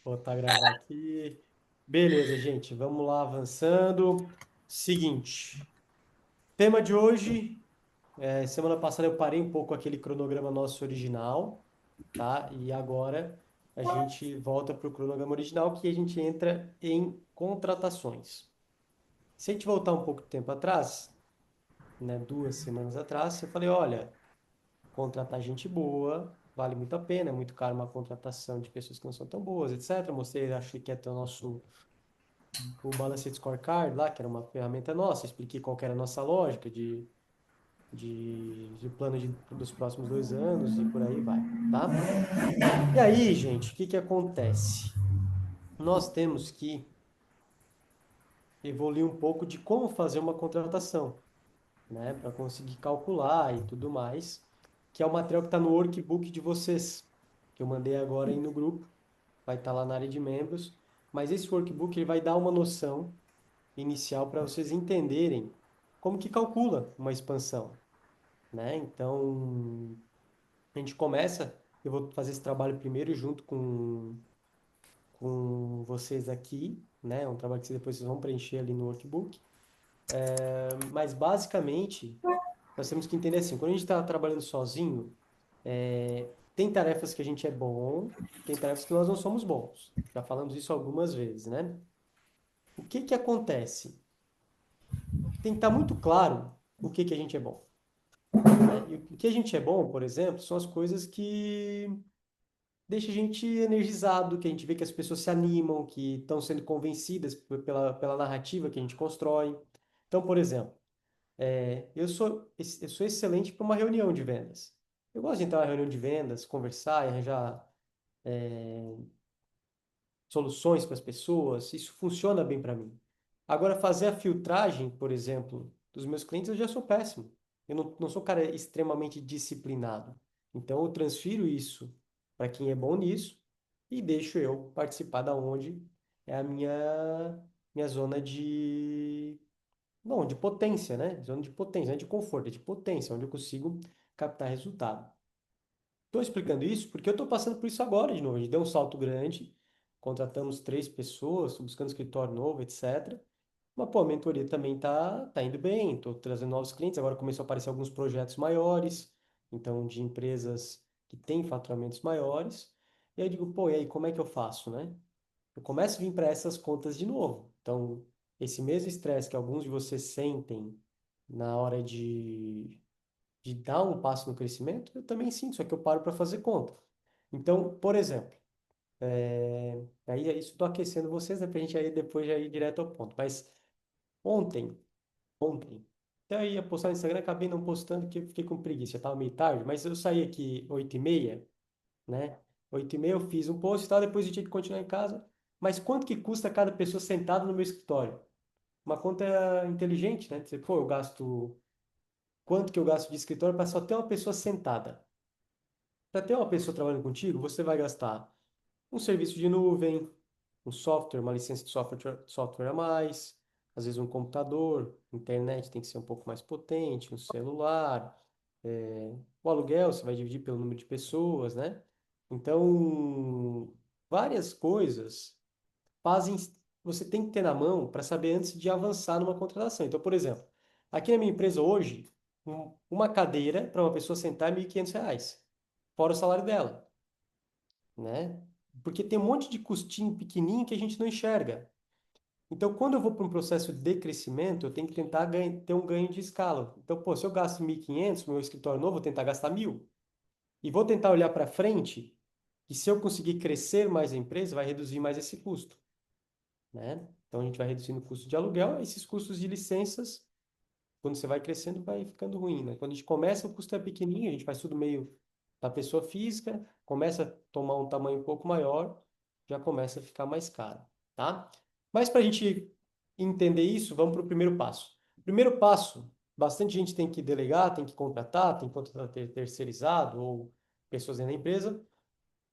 Vou botar gravar aqui. Beleza, gente, vamos lá avançando. Seguinte, tema de hoje, semana passada eu parei um pouco aquele cronograma nosso original, tá? E agora a gente volta para o cronograma original que a gente entra em contratações. Se a gente voltar um pouco de tempo atrás, né, 2 semanas atrás, eu falei, olha, contratar gente boa vale muito a pena, é muito caro uma contratação de pessoas que não são tão boas, etc. Mostrei, achei que ia ter o Balanced Scorecard lá, que era uma ferramenta nossa, expliquei qual que era a nossa lógica de plano dos próximos 2 anos e por aí vai, tá? E aí, gente, o que que acontece? Nós temos que evoluir um pouco de como fazer uma contratação, né? Para conseguir calcular e tudo mais, que é o material que está no workbook de vocês, que eu mandei agora aí no grupo, vai estar lá na área de membros, mas esse workbook ele vai dar uma noção inicial para vocês entenderem como que calcula uma expansão, né? Então, a gente começa, eu vou fazer esse trabalho primeiro junto com vocês aqui, né? É um trabalho que depois vocês vão preencher ali no workbook. Mas, basicamente, nós temos que entender assim, quando a gente está trabalhando sozinho, tem tarefas que a gente é bom, tem tarefas que nós não somos bons. Já falamos isso algumas vezes, né? O que que acontece? Tem que estar muito claro o que que a gente é bom, né? E o que a gente é bom, por exemplo, são as coisas que deixam a gente energizado, que a gente vê que as pessoas se animam, que estão sendo convencidas pela narrativa que a gente constrói. Então, por exemplo, eu sou excelente para uma reunião de vendas. Eu gosto de entrar na reunião de vendas, conversar e arranjar soluções para as pessoas. Isso funciona bem para mim. Agora, fazer a filtragem, por exemplo, dos meus clientes, eu já sou péssimo. Eu não sou um cara extremamente disciplinado. Então, eu transfiro isso para quem é bom nisso e deixo eu participar da onde é a minha zona de... Não, de potência, né? Zona de potência, não é de conforto, é de potência, onde eu consigo captar resultado. Estou explicando isso porque eu estou passando por isso agora de novo. A gente deu um salto grande, contratamos 3 pessoas, estou buscando escritório novo, etc. Mas, pô, a mentoria também tá indo bem, estou trazendo novos clientes, agora começou a aparecer alguns projetos maiores, então de empresas que têm faturamentos maiores. E aí eu digo, pô, e aí como é que eu faço, né? Eu começo a vir para essas contas de novo. Então, esse mesmo estresse que alguns de vocês sentem na hora de dar um passo no crescimento, eu também sinto, só que eu paro para fazer conta. Então, por exemplo, aí é isso estou aquecendo vocês, né, para a gente aí depois já ir direto ao ponto. Mas ontem, ontem, até ia postar no Instagram, acabei não postando porque eu fiquei com preguiça, já estava meio tarde, mas eu saí aqui 8h30, né? 8h30 eu fiz um post e tal, depois eu tinha que continuar em casa. Mas quanto que custa cada pessoa sentada no meu escritório? Uma conta inteligente, né? Você, pô, eu gasto... Quanto que eu gasto de escritório para só ter uma pessoa sentada? Para ter uma pessoa trabalhando contigo, você vai gastar um serviço de nuvem, um software, uma licença de software a mais, às vezes um computador, internet tem que ser um pouco mais potente, um celular, o aluguel você vai dividir pelo número de pessoas, né? Então, várias coisas fazem, você tem que ter na mão para saber antes de avançar numa contratação. Então, por exemplo, aqui na minha empresa hoje, uma cadeira para uma pessoa sentar é R$ 1.500, fora o salário dela, né? Porque tem um monte de custinho pequenininho que a gente não enxerga. Então, quando eu vou para um processo de crescimento, eu tenho que tentar ter um ganho de escala. Então, pô, se eu gasto 1.500 no meu escritório novo, eu vou tentar gastar 1.000. E vou tentar olhar para frente, e se eu conseguir crescer mais a empresa, vai reduzir mais esse custo, né? Então, a gente vai reduzindo o custo de aluguel, esses custos de licenças, quando você vai crescendo, vai ficando ruim, né? Quando a gente começa, o custo é pequenininho, a gente faz tudo meio da pessoa física, começa a tomar um tamanho um pouco maior, já começa a ficar mais caro, tá? Mas para a gente entender isso, vamos para o primeiro passo. Primeiro passo, bastante gente tem que delegar, tem que contratar, tem que contratar terceirizado ou pessoas dentro da empresa.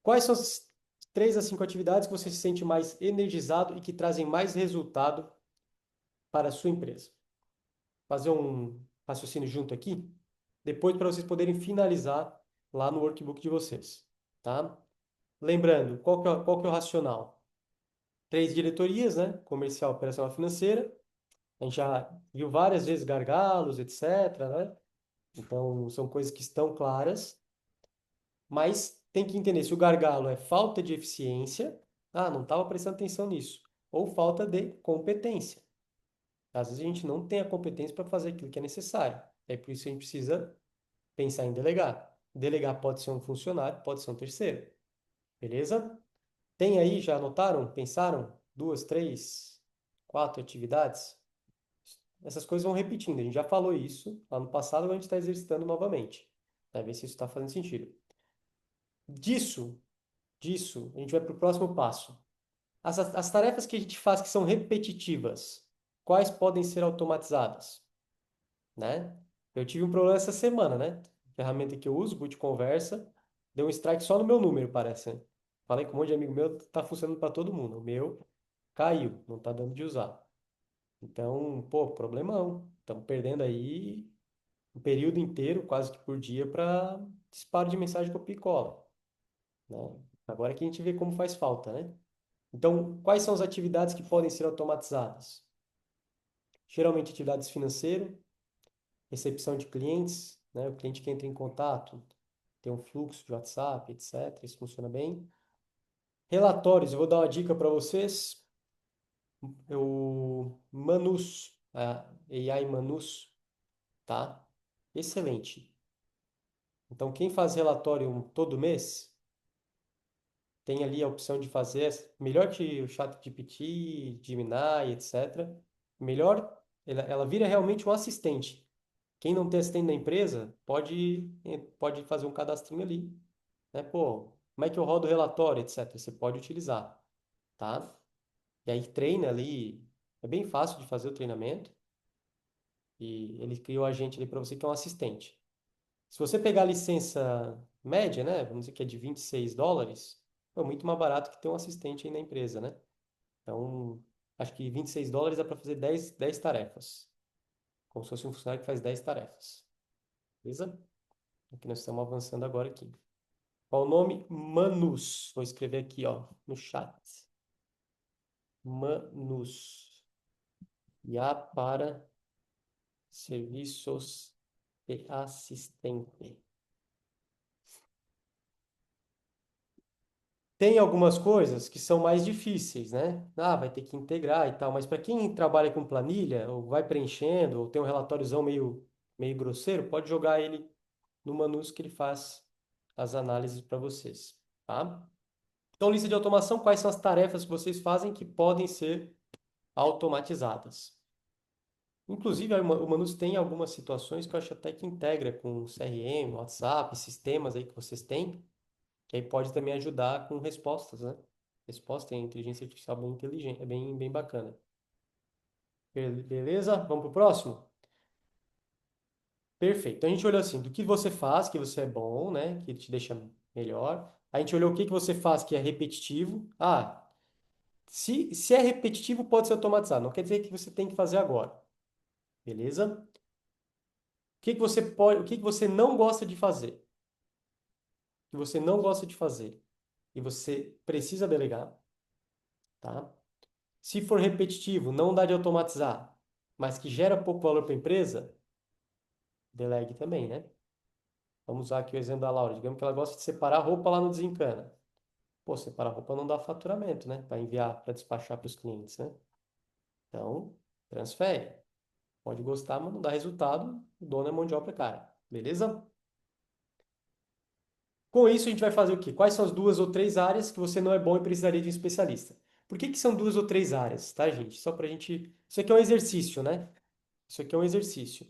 Quais são as 3 a 5 atividades que você se sente mais energizado e que trazem mais resultado para a sua empresa? Fazer um raciocínio junto aqui, depois para vocês poderem finalizar lá no workbook de vocês, tá? Lembrando, qual que é o racional? três diretorias, né? Comercial, operacional, financeira. A gente já viu várias vezes gargalos, etc., né? Então, são coisas que estão claras, mas tem que entender se o gargalo é falta de eficiência, não estava prestando atenção nisso, ou falta de competência. Às vezes a gente não tem a competência para fazer aquilo que é necessário. É por isso que a gente precisa pensar em delegar. Delegar pode ser um funcionário, pode ser um terceiro. Beleza? Tem aí, já anotaram? Pensaram? Duas, três, quatro atividades? Essas coisas vão repetindo. A gente já falou isso lá no passado, agora a gente está exercitando novamente. Para ver se isso está fazendo sentido. Disso, disso, a gente vai para o próximo passo. As tarefas que a gente faz que são repetitivas, quais podem ser automatizadas? Né? Eu tive um problema essa semana, né? A ferramenta que eu uso, Boot Conversa, deu um strike só no meu número, parece, né? Falei com um monte de amigo meu, tá funcionando para todo mundo. O meu caiu, não tá dando de usar. Então, pô, problemão. Estamos perdendo aí um período inteiro, quase que por dia, para disparo de mensagem copia e cola, né? Agora que a gente vê como faz falta, né? Então, quais são as atividades que podem ser automatizadas? Geralmente, atividades financeiras, recepção de clientes, né? O cliente que entra em contato, tem um fluxo de WhatsApp, etc. Isso funciona bem. Relatórios, eu vou dar uma dica para vocês. O Manus, a AI Manus, tá? Excelente. Então, quem faz relatório todo mês, tem ali a opção de fazer, melhor que o ChatGPT, Gemini, etc. Melhor, ela vira realmente um assistente. Quem não tem assistente na empresa, pode fazer um cadastrinho ali, né? Pô, como é que eu rodo o relatório, etc. Você pode utilizar, tá? E aí treina ali, é bem fácil de fazer o treinamento, e ele criou a gente ali para você que é um assistente. Se você pegar a licença média, né, vamos dizer que é de US$ 26, é muito mais barato que ter um assistente aí na empresa, né? Então, acho que US$ 26 dá para fazer dez tarefas, como se fosse um funcionário que faz 10 tarefas. Beleza? Aqui nós estamos avançando agora aqui. Qual o nome? Manus. Vou escrever aqui, ó, no chat. Manus. IA para serviços de assistente. Tem algumas coisas que são mais difíceis, né? Vai ter que integrar e tal, mas para quem trabalha com planilha, ou vai preenchendo, ou tem um relatóriozão meio grosseiro, pode jogar ele no Manus que ele faz as análises para vocês, tá? Então, lista de automação, quais são as tarefas que vocês fazem que podem ser automatizadas? Inclusive, o Manus tem algumas situações que eu acho até que integra com o CRM, WhatsApp, sistemas aí que vocês têm, que aí pode também ajudar com respostas, né? Resposta em inteligência artificial bem inteligente, é bem bacana. Beleza? Vamos pro próximo? Perfeito. Então a gente olhou assim, do que você faz, que você é bom, né? Que te deixa melhor. A gente olhou o que que você faz que é repetitivo. Se é repetitivo, pode ser automatizado. Não quer dizer que você tem que fazer agora. Beleza? O que que você não gosta de fazer? Que você não gosta de fazer e você precisa delegar, tá? Se for repetitivo, não dá de automatizar, mas que gera pouco valor para a empresa, delegue também, né? Vamos usar aqui o exemplo da Laura. Digamos que ela gosta de separar roupa lá no Desencana. Pô, separar roupa não dá faturamento, né? Para enviar, para despachar para os clientes, né? Então, transfere. Pode gostar, mas não dá resultado. O dono é mão de obra cara. Beleza? Com isso, a gente vai fazer o quê? Quais são as duas ou três áreas que você não é bom e precisaria de um especialista? Por que que são duas ou três áreas, tá, gente? Só para a gente. Isso aqui é um exercício, né? Isso aqui é um exercício.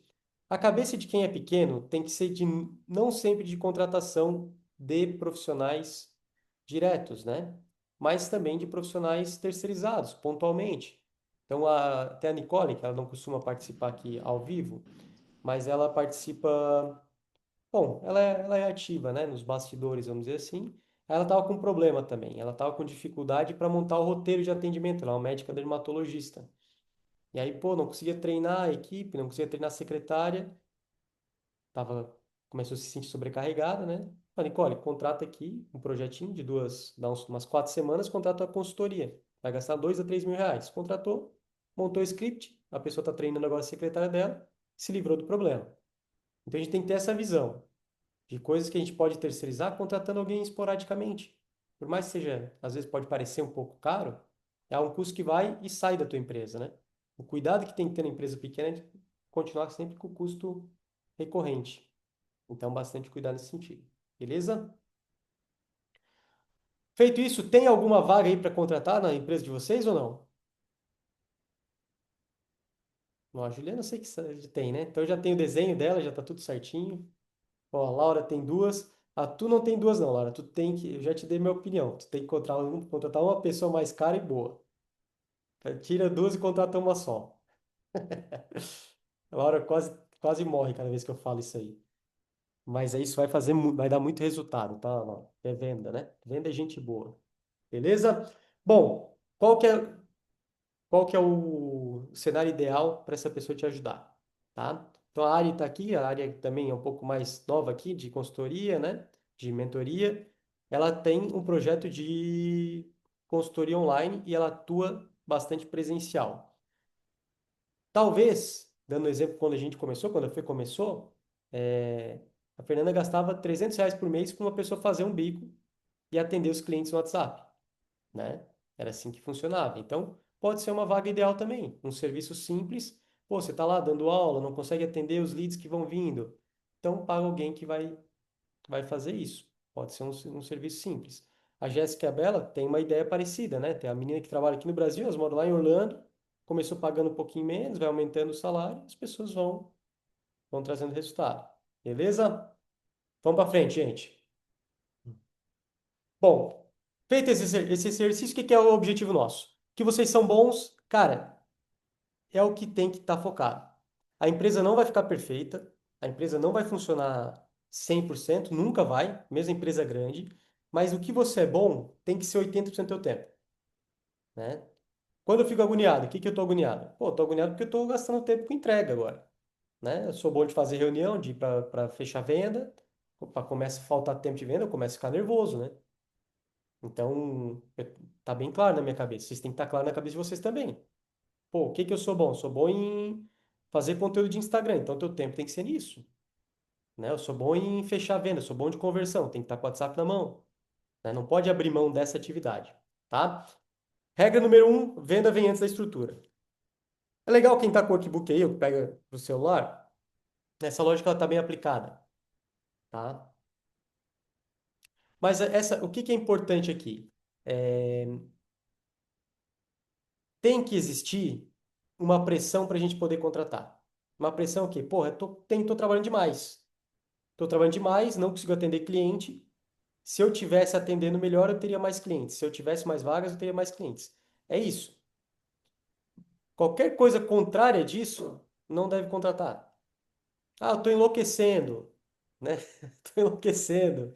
A cabeça de quem é pequeno tem que ser de não sempre de contratação de profissionais diretos, né? Mas também de profissionais terceirizados, pontualmente. Então, até a Nicole, que ela não costuma participar aqui ao vivo, mas ela participa. Bom, ela é ativa, né? Nos bastidores, vamos dizer assim. Ela estava com problema também. Ela estava com dificuldade para montar o roteiro de atendimento. Ela é uma médica dermatologista. E aí, pô, não conseguia treinar a equipe, não conseguia treinar a secretária, tava, começou a se sentir sobrecarregada, né? Falei, Nicole, contrata aqui um projetinho de umas 4 semanas, contrata a consultoria. Vai gastar 2 a 3 mil reais. Contratou, montou o script, a pessoa está treinando agora a secretária dela, se livrou do problema. Então a gente tem que ter essa visão de coisas que a gente pode terceirizar contratando alguém esporadicamente. Por mais que seja, às vezes pode parecer um pouco caro, é um custo que vai e sai da tua empresa, né? O cuidado que tem que ter na empresa pequena é de continuar sempre com o custo recorrente. Então, bastante cuidado nesse sentido. Beleza? Feito isso, tem alguma vaga aí para contratar na empresa de vocês ou não? Não, a Juliana eu sei que tem, né? Então eu já tenho o desenho dela, já tá tudo certinho. Ó, a Laura tem duas. Ah, tu não tem duas não, Laura. Tu tem que, eu já te dei minha opinião. Tu tem que contratar uma pessoa mais cara e boa. Tira duas e contrata uma só. A Laura quase morre cada vez que eu falo isso aí. Mas aí isso vai fazer, vai dar muito resultado, tá, Laura? É venda, né? Venda é gente boa. Beleza? Bom, qual que é o cenário ideal para essa pessoa te ajudar, tá? Então a Ari está aqui, a área também é um pouco mais nova aqui, de consultoria, né? De mentoria. Ela tem um projeto de consultoria online e ela atua bastante presencial. Talvez, dando exemplo quando a gente começou, quando a Fê começou, a Fernanda gastava R$ 300 por mês com uma pessoa fazer um bico e atender os clientes no WhatsApp, né? Era assim que funcionava. Então, pode ser uma vaga ideal também, um serviço simples. Pô, você está lá dando aula, não consegue atender os leads que vão vindo. Então, paga alguém que vai fazer isso. Pode ser um serviço simples. A Jéssica e a Bela tem uma ideia parecida, né? Tem a menina que trabalha aqui no Brasil, elas moram lá em Orlando, começou pagando um pouquinho menos, vai aumentando o salário, as pessoas vão trazendo resultado. Beleza? Vamos para frente, gente. Bom, feito esse exercício, o que que é o objetivo nosso? Que vocês são bons, cara, é o que tem que estar focado. A empresa não vai ficar perfeita, a empresa não vai funcionar 100%, nunca vai, mesmo a empresa grande, mas o que você é bom tem que ser 80% do teu tempo, né? Quando eu fico agoniado, o que que eu tô agoniado? Pô, eu tô agoniado porque eu tô gastando tempo com entrega agora, né? Eu sou bom de fazer reunião, de ir para fechar venda, opa, começa a faltar tempo de venda, eu começo a ficar nervoso, né? Então, tá bem claro na minha cabeça. Vocês têm que estar claro na cabeça de vocês também. Pô, o que que eu sou bom? Sou bom em fazer conteúdo de Instagram, então teu tempo tem que ser nisso, né? Eu sou bom em fechar venda, eu sou bom de conversão, tem que estar com o WhatsApp na mão, né? Não pode abrir mão dessa atividade, tá? Regra número um, venda vem antes da estrutura. É legal quem tá com o workbook aí, ou que pega pro celular, essa lógica ela tá bem aplicada, tá? Mas o que que é importante aqui? É, tem que existir uma pressão para a gente poder contratar. Uma pressão que, porra, tô trabalhando demais. Tô trabalhando demais, não consigo atender cliente. Se eu tivesse atendendo melhor, eu teria mais clientes. Se eu tivesse mais vagas, eu teria mais clientes. É isso. Qualquer coisa contrária disso, não deve contratar. Ah, eu tô enlouquecendo, né? Tô enlouquecendo.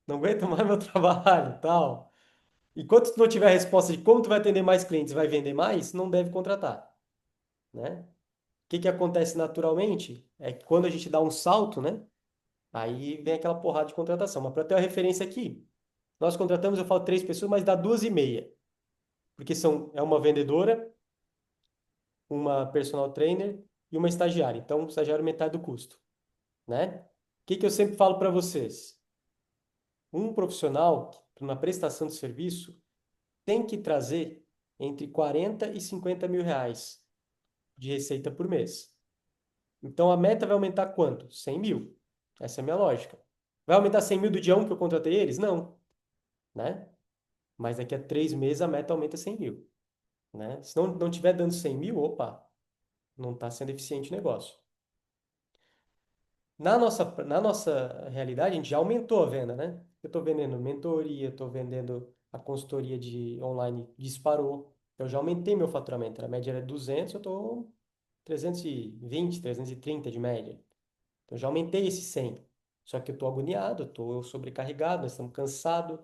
Não aguento mais meu trabalho, tal. Enquanto tu não tiver a resposta de como tu vai atender mais clientes, vai vender mais, não deve contratar, né? O que que acontece naturalmente é que quando a gente dá um salto, né? Aí vem aquela porrada de contratação. Mas para ter uma referência aqui, nós contratamos, eu falo 3 pessoas, mas dá 2,5. Porque é uma vendedora, uma personal trainer e uma estagiária. Então, o estagiário é metade do custo, né? O que que eu sempre falo para vocês? Um profissional, na prestação de serviço, tem que trazer entre 40 e 50 mil reais de receita por mês. Então, a meta vai aumentar quanto? 100 mil. Essa é a minha lógica. Vai aumentar 100 mil do dia 1 que eu contratei eles? Não, né? Mas daqui a 3 meses a meta aumenta 100 mil, né? Se não tiver dando 100 mil, opa, não está sendo eficiente o negócio. Na nossa realidade, a gente já aumentou a venda, né? Eu estou vendendo mentoria, estou vendendo a consultoria de online disparou. Eu já aumentei meu faturamento. A média era 200, eu estou 320, 330 de média. Então já aumentei esse 100. Só que eu estou agoniado, estou sobrecarregado, nós estamos cansados.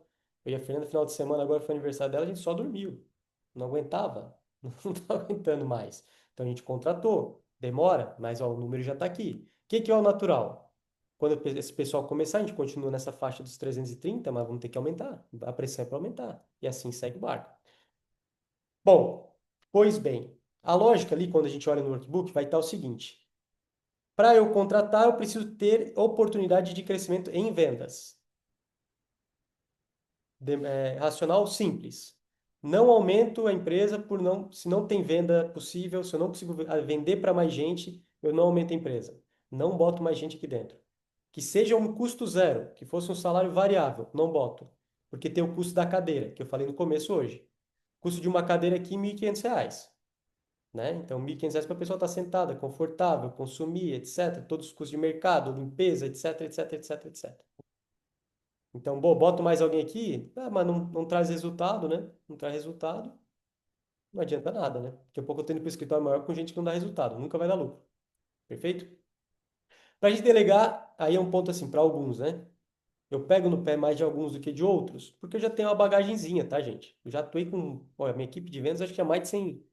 Eu e a Fernanda, final de semana, agora foi aniversário dela, a gente só dormiu. Não aguentava, não estava aguentando mais. Então a gente contratou. Demora, mas ó, o número já está aqui. O que que é o natural? Quando esse pessoal começar, a gente continua nessa faixa dos 330, mas vamos ter que aumentar. A pressão é para aumentar. E assim segue o barco. Bom, pois bem, a lógica ali, quando a gente olha no workbook, vai estar o seguinte: para eu contratar, eu preciso ter oportunidade de crescimento em vendas. Racional simples. Não aumento a empresa por não, se não tem venda possível, se eu não consigo vender para mais gente, eu não aumento a empresa. Não boto mais gente aqui dentro. Que seja um custo zero, que fosse um salário variável, não boto. Porque tem o custo da cadeira, que eu falei no começo hoje. O custo de uma cadeira aqui, R$ 1.500, né? Então, R$ 1.500 para a pessoa estar sentada, confortável, consumir, etc. Todos os custos de mercado, limpeza, etc, etc, etc, etc. Então, boto mais alguém aqui, mas não traz resultado, né? Não traz resultado, não adianta nada, né? Daqui a pouco eu tenho para o escritório maior com gente que não dá resultado, nunca vai dar lucro. Perfeito? Para a gente delegar, aí é um ponto assim, para alguns, né? Eu pego no pé mais de alguns do que de outros, porque eu já tenho uma bagagenzinha, tá, gente? Eu já atuei com, olha, minha equipe de vendas acho que tinha mais de 100,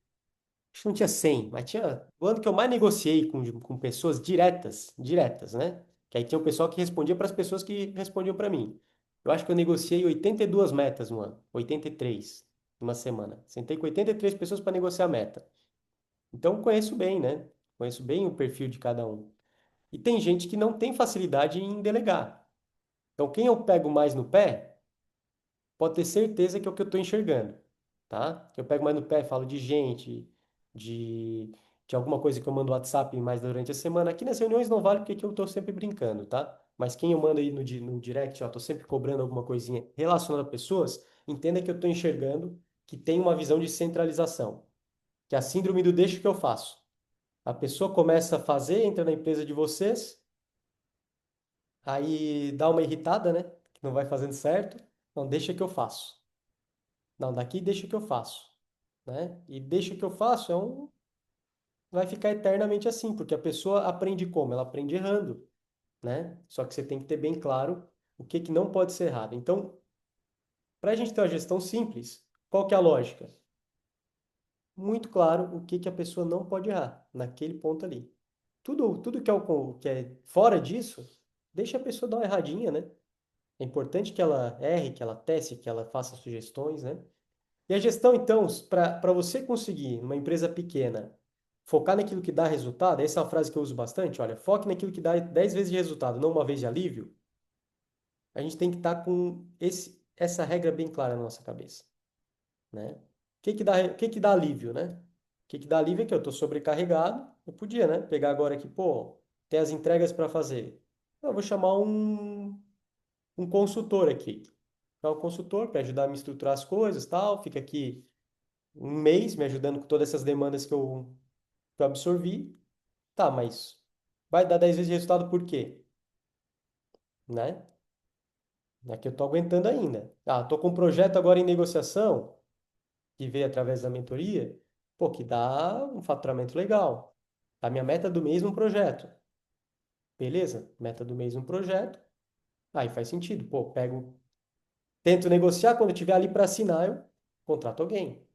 acho que não tinha 100, mas tinha, o ano que eu mais negociei com pessoas diretas, né? Que aí tinha o pessoal que respondia para as pessoas que respondiam para mim. Eu acho que eu negociei 82 metas no ano, 83 numa semana. Sentei com 83 pessoas para negociar a meta. Então conheço bem, né? Conheço bem o perfil de cada um. E tem gente que não tem facilidade em delegar. Então quem eu pego mais no pé pode ter certeza que é o que eu estou enxergando, tá? Eu pego mais no pé, falo de gente, de, de alguma coisa que eu mando WhatsApp mais durante a semana. Aqui nas reuniões não vale porque aqui eu estou sempre brincando, tá? Mas quem eu mando aí no direct, ó, tô sempre cobrando alguma coisinha relacionada a pessoas, entenda que eu estou enxergando que tem uma visão de centralização, que é a síndrome do deixa que eu faço. A pessoa começa a fazer, entra na empresa de vocês, aí dá uma irritada, né? Que não vai fazendo certo. Não, deixa que eu faço. Não, daqui deixa que eu faço, né? E deixa que eu faço vai ficar eternamente assim, porque a pessoa aprende como? Ela aprende errando, né? Só que você tem que ter bem claro o que que não pode ser errado. Então, para a gente ter uma gestão simples, qual que é a lógica? Muito claro o que que a pessoa não pode errar naquele ponto ali. Tudo que é fora disso, deixa a pessoa dar uma erradinha, né? É importante que ela erre, que ela teste, que ela faça sugestões, né? E a gestão, então, para você conseguir, numa empresa pequena, focar naquilo que dá resultado, essa é uma frase que eu uso bastante, olha, foque naquilo que dá 10 vezes de resultado, não uma vez de alívio, a gente tem que estar com essa regra bem clara na nossa cabeça, né? O que que dá alívio, né? O que que dá alívio é que eu estou sobrecarregado, eu podia, né? Pegar agora aqui, pô, tem as entregas para fazer. Eu vou chamar um consultor aqui. Então, o consultor para ajudar a me estruturar as coisas, tal, fica aqui um mês me ajudando com todas essas demandas que eu absorvi. Tá, mas vai dar 10 vezes de resultado por quê? Né? É que eu tô aguentando ainda. Ah, tô com um projeto agora em negociação, que veio através da mentoria, pô, que dá um faturamento legal. A minha meta do mês um projeto. Beleza? Meta do mês um projeto. Aí faz sentido. Pô, tento negociar, quando eu estiver ali para assinar, eu contrato alguém,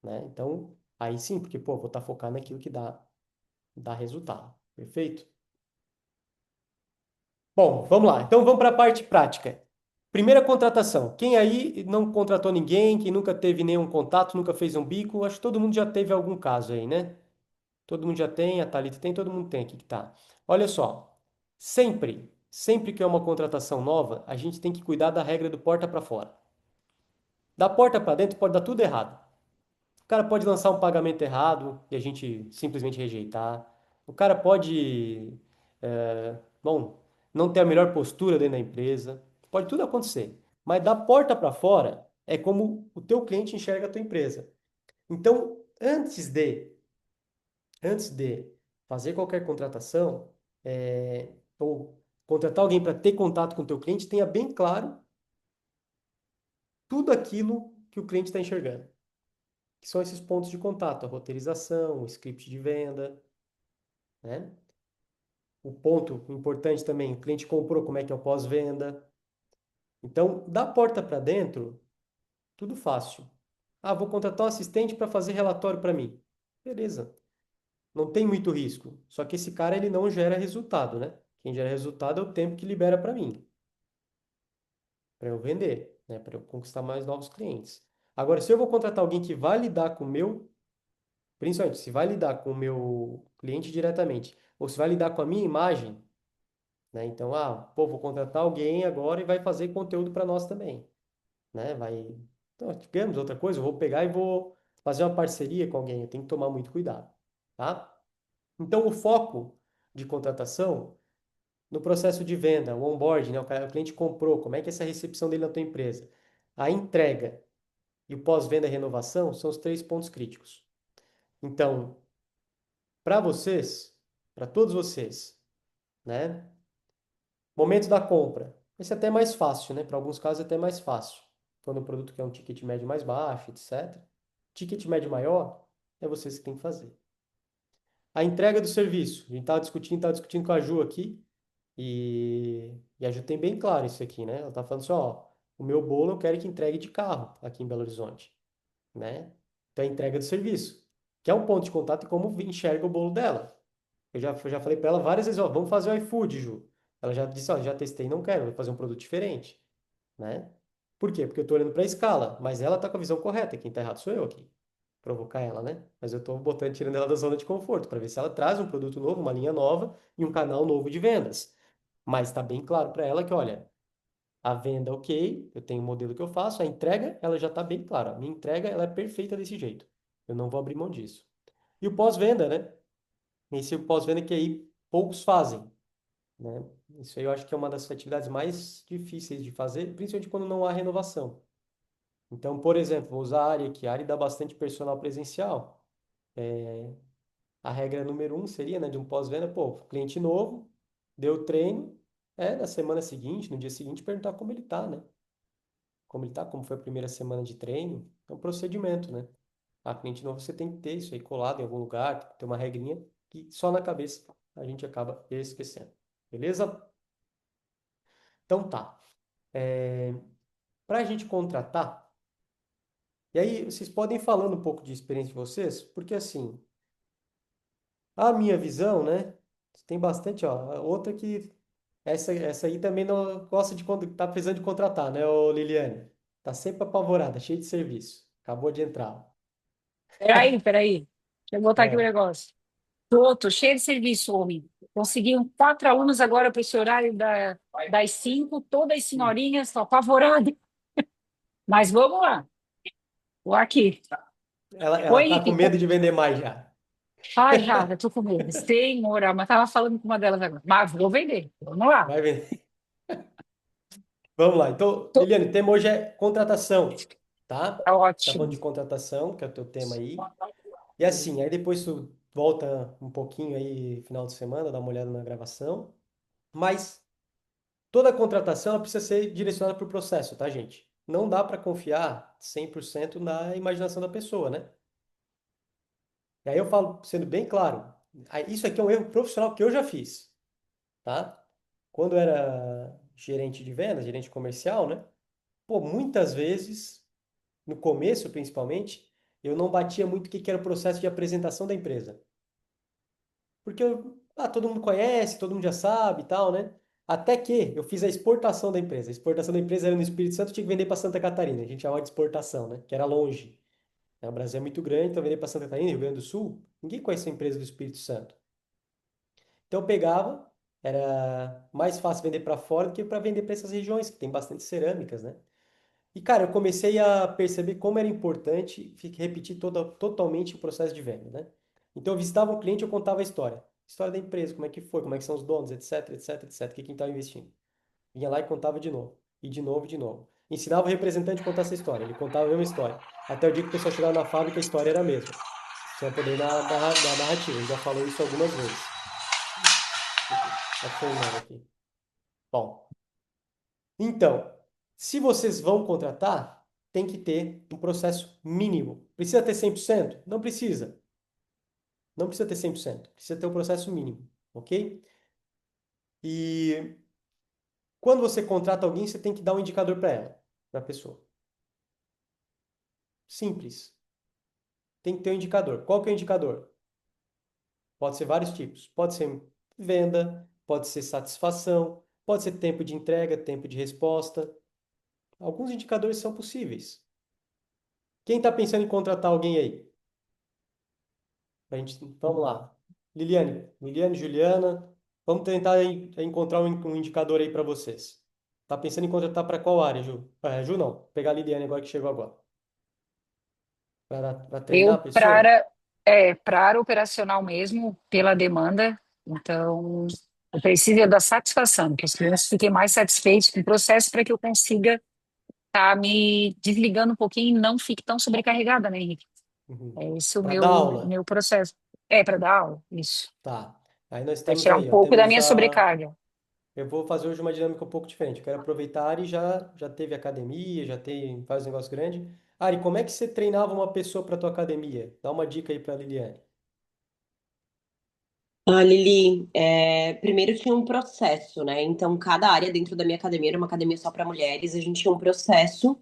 né? Então, aí sim, porque, pô, vou estar focado naquilo que dá resultado. Perfeito? Bom, vamos lá. Então vamos para a parte prática. Primeira contratação. Quem aí não contratou ninguém, quem nunca teve nenhum contato, nunca fez um bico, acho que todo mundo já teve algum caso aí, né? Todo mundo já tem, a Thalita tem, todo mundo tem aqui que tá. Olha só, sempre que é uma contratação nova, a gente tem que cuidar da regra do porta para fora. Da porta para dentro pode dar tudo errado. O cara pode lançar um pagamento errado e a gente simplesmente rejeitar. O cara pode, bom, não ter a melhor postura dentro da empresa. Pode tudo acontecer. Mas da porta para fora é como o teu cliente enxerga a tua empresa. Então, antes de fazer qualquer contratação, ou contratar alguém para ter contato com o teu cliente, tenha bem claro tudo aquilo que o cliente está enxergando. Que são esses pontos de contato, a roteirização, o script de venda, né? O ponto importante também, o cliente comprou, como é que é o pós-venda. Então, da porta para dentro, tudo fácil. Ah, vou contratar um assistente para fazer relatório para mim. Beleza. Não tem muito risco. Só que esse cara ele não gera resultado, né? Quem gera resultado é o tempo que libera para mim, para eu vender, né? Para eu conquistar mais novos clientes. Agora, se eu vou contratar alguém que vai lidar com o meu, principalmente se vai lidar com o meu cliente diretamente, ou se vai lidar com a minha imagem, né? Então, pô, vou contratar alguém agora e vai fazer conteúdo para nós também, né? Então, digamos outra coisa, eu vou pegar e vou fazer uma parceria com alguém, eu tenho que tomar muito cuidado, tá? Então, o foco de contratação no processo de venda, o onboarding, né? O cliente comprou, como é que é essa recepção dele na tua empresa? A entrega e o pós-venda e renovação são os três pontos críticos. Então, para vocês, para todos vocês, né? Momento da compra. Esse é até mais fácil, né? Para alguns casos é até mais fácil. Quando o produto quer um ticket médio mais baixo, etc. Ticket médio maior, é vocês que têm que fazer. A entrega do serviço. A gente estava discutindo com a Ju aqui, e a Ju tem bem claro isso aqui, né? Ela tá falando assim, ó, o meu bolo eu quero que entregue de carro aqui em Belo Horizonte, né? Então, a entrega do serviço, que é um ponto de contato e como enxerga o bolo dela. Eu já falei para ela várias vezes, ó, vamos fazer o iFood, Ju. Ela já disse, ó, já testei, não quero, vou fazer um produto diferente, né? Por quê? Porque eu tô olhando para a escala, mas ela tá com a visão correta, quem tá errado sou eu aqui. Provocar ela, né? Mas eu tô botando, tirando ela da zona de conforto, para ver se ela traz um produto novo, uma linha nova e um canal novo de vendas. Mas está bem claro para ela que, olha, a venda, ok, eu tenho um modelo que eu faço, a entrega, ela já está bem clara. A minha entrega, ela é perfeita desse jeito. Eu não vou abrir mão disso. E o pós-venda, né? Esse pós-venda que aí poucos fazem, né? Isso aí eu acho que é uma das atividades mais difíceis de fazer, principalmente quando não há renovação. Então, por exemplo, vou usar a área aqui, a área dá bastante personal presencial. A regra número um seria, né, de um pós-venda, pô, cliente novo, deu treino, na semana seguinte, no dia seguinte, perguntar como ele tá, né? Como ele tá, como foi a primeira semana de treino. É um procedimento, né? Cliente novo você tem que ter isso aí colado em algum lugar, tem que ter uma regrinha que só na cabeça a gente acaba esquecendo. Beleza? Então tá. Para a gente contratar, e aí vocês podem ir falando um pouco de experiência de vocês, porque assim, a minha visão, né? Tem bastante, ó. Outra que essa aí também não gosta tá precisando de contratar, né, ô Liliane? Tá sempre apavorada, cheia de serviço. Acabou de entrar. Peraí, peraí. Deixa eu botar aqui o Ah, negócio. Tô cheio de serviço, homem. Consegui 4 alunos agora para esse horário das 5, todas hum. senhorinhas, tô apavorada. Mas vamos lá. Vou aqui. Ela Oi, tá com Lipe. medo de vender mais já. Ai, já tô com medo. Senhora, mas tava falando com uma delas agora. Mas vou vender. Vamos lá. Vai vender. Vamos lá. Então, Tô... Liliane, o tema hoje é contratação, tá? Tá Tá falando ótimo. de contratação, que é o teu tema aí. E assim, aí depois tu volta um pouquinho aí, final de semana, dá uma olhada na gravação. Mas toda contratação ela precisa ser direcionada para o processo, tá, gente? Não dá para confiar 100% na imaginação da pessoa, né? E aí eu falo, sendo bem claro, isso aqui é um erro profissional que eu já fiz, tá? Quando eu era gerente de vendas, gerente comercial, né? Pô, muitas vezes, no começo principalmente, eu não batia muito o que era o processo de apresentação da empresa. Porque todo mundo conhece, todo mundo já sabe e tal, né? Até que eu fiz a exportação da empresa. A exportação da empresa era no Espírito Santo, tinha que vender para Santa Catarina. A gente chamava de exportação, né? Que era longe. Né? O Brasil é muito grande, então vender para Santa Catarina, Rio Grande do Sul, ninguém conhece a empresa do Espírito Santo. Então eu pegava, era mais fácil vender para fora do que para vender para essas regiões, que tem bastante cerâmicas, né? E, cara, eu comecei a perceber como era importante repetir totalmente o processo de venda, né? Então, eu visitava um cliente e eu contava a história. História da empresa, como é que foi, como é que são os donos, etc, etc, etc, o que quem estava investindo. Vinha lá e contava de novo. E de novo, e de novo. Ensinava o representante a contar essa história. Ele contava a mesma história. Até o dia que o pessoal chegava na fábrica, a história era a mesma. Tinha poder na narrativa. Ele já falou isso algumas vezes. Tá Fernando aqui. Bom, então, se vocês vão contratar, tem que ter um processo mínimo. Precisa ter 100%? Não precisa. Não precisa ter 100%. Precisa ter um processo mínimo, ok? E quando você contrata alguém, você tem que dar um indicador para ela, para a pessoa. Simples. Tem que ter um indicador. Qual que é o indicador? Pode ser vários tipos. Pode ser venda, pode ser satisfação, pode ser tempo de entrega, tempo de resposta. Alguns indicadores são possíveis. Quem está pensando em contratar alguém aí? Vamos lá. Liliane, Juliana, vamos tentar encontrar um indicador aí para vocês. Tá pensando em contratar para qual área, Ju? Ju não. Vou pegar a Liliane agora que chegou agora. Para treinar Eu, a pessoa? para área operacional mesmo, pela demanda, então, eu preciso da satisfação, que os clientes fiquem mais satisfeitos com o processo para que eu consiga estar me desligando um pouquinho e não fique tão sobrecarregada, né, Henrique? Uhum. É esse o Para dar aula? meu processo. É, para dar aula, isso. Tá. Aí nós Para temos tirar um aí, ó. pouco da Temos minha a. sobrecarga. Eu vou fazer hoje uma dinâmica um pouco diferente. Eu quero aproveitar a Ari já teve academia, já tem, faz um negócio grande. Ari, como é que você treinava uma pessoa para tua academia? Dá uma dica aí para Liliane. Ah, Lili, primeiro tinha um processo, né? Então, cada área dentro da minha academia era uma academia só para mulheres, a gente tinha um processo,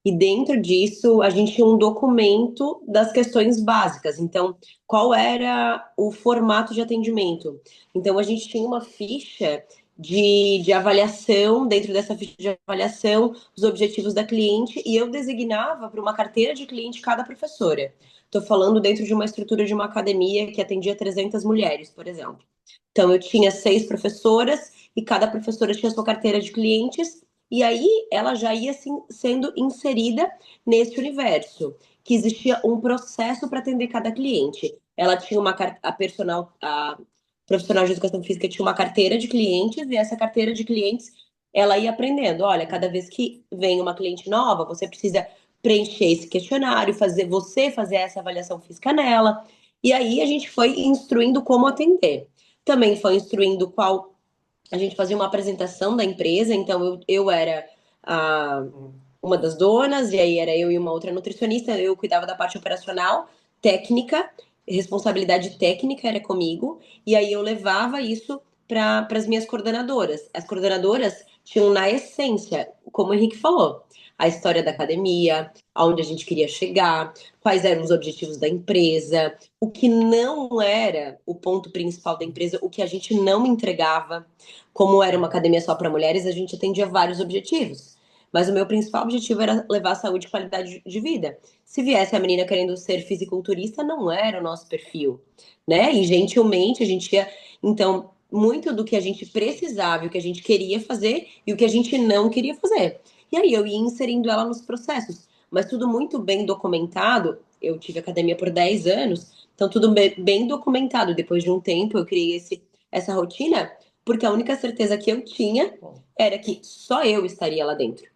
e dentro disso a gente tinha um documento das questões básicas. Então, qual era o formato de atendimento? Então, a gente tinha uma ficha de avaliação, dentro dessa ficha de avaliação, os objetivos da cliente, e eu designava para uma carteira de cliente cada professora. Estou falando dentro de uma estrutura de uma academia que atendia 300 mulheres, por exemplo. Então, eu tinha 6 professoras e cada professora tinha sua carteira de clientes, e aí ela já ia assim, sendo inserida nesse universo, que existia um processo para atender cada cliente. Ela tinha a profissional de educação física tinha uma carteira de clientes, e essa carteira de clientes ela ia aprendendo. Olha, cada vez que vem uma cliente nova, você precisa preencher esse questionário, fazer essa avaliação física nela. E aí a gente foi instruindo como atender. Também foi instruindo qual. A gente fazia uma apresentação da empresa, então eu era a, Uhum. uma das donas, e aí era eu e uma outra nutricionista, eu cuidava da parte operacional, técnica, responsabilidade técnica era comigo, e aí eu levava isso para as minhas coordenadoras. As coordenadoras tinham, na essência, como o Henrique falou, a história da academia, aonde a gente queria chegar, quais eram os objetivos da empresa, o que não era o ponto principal da empresa, o que a gente não entregava. Como era uma Uhum. academia só para mulheres, a gente atendia vários objetivos. Mas o meu principal objetivo era levar saúde e qualidade de vida. Se viesse a menina querendo ser fisiculturista, não era o nosso perfil, né? E gentilmente a gente ia. Então, muito do que a gente precisava, e o que a gente queria fazer e o que a gente não queria fazer. E aí eu ia inserindo ela nos processos. Mas tudo muito bem documentado. Eu tive academia por 10 anos, então tudo bem documentado. Depois de um tempo, eu criei essa rotina, porque a única certeza que eu tinha Bom, era que só eu estaria lá dentro.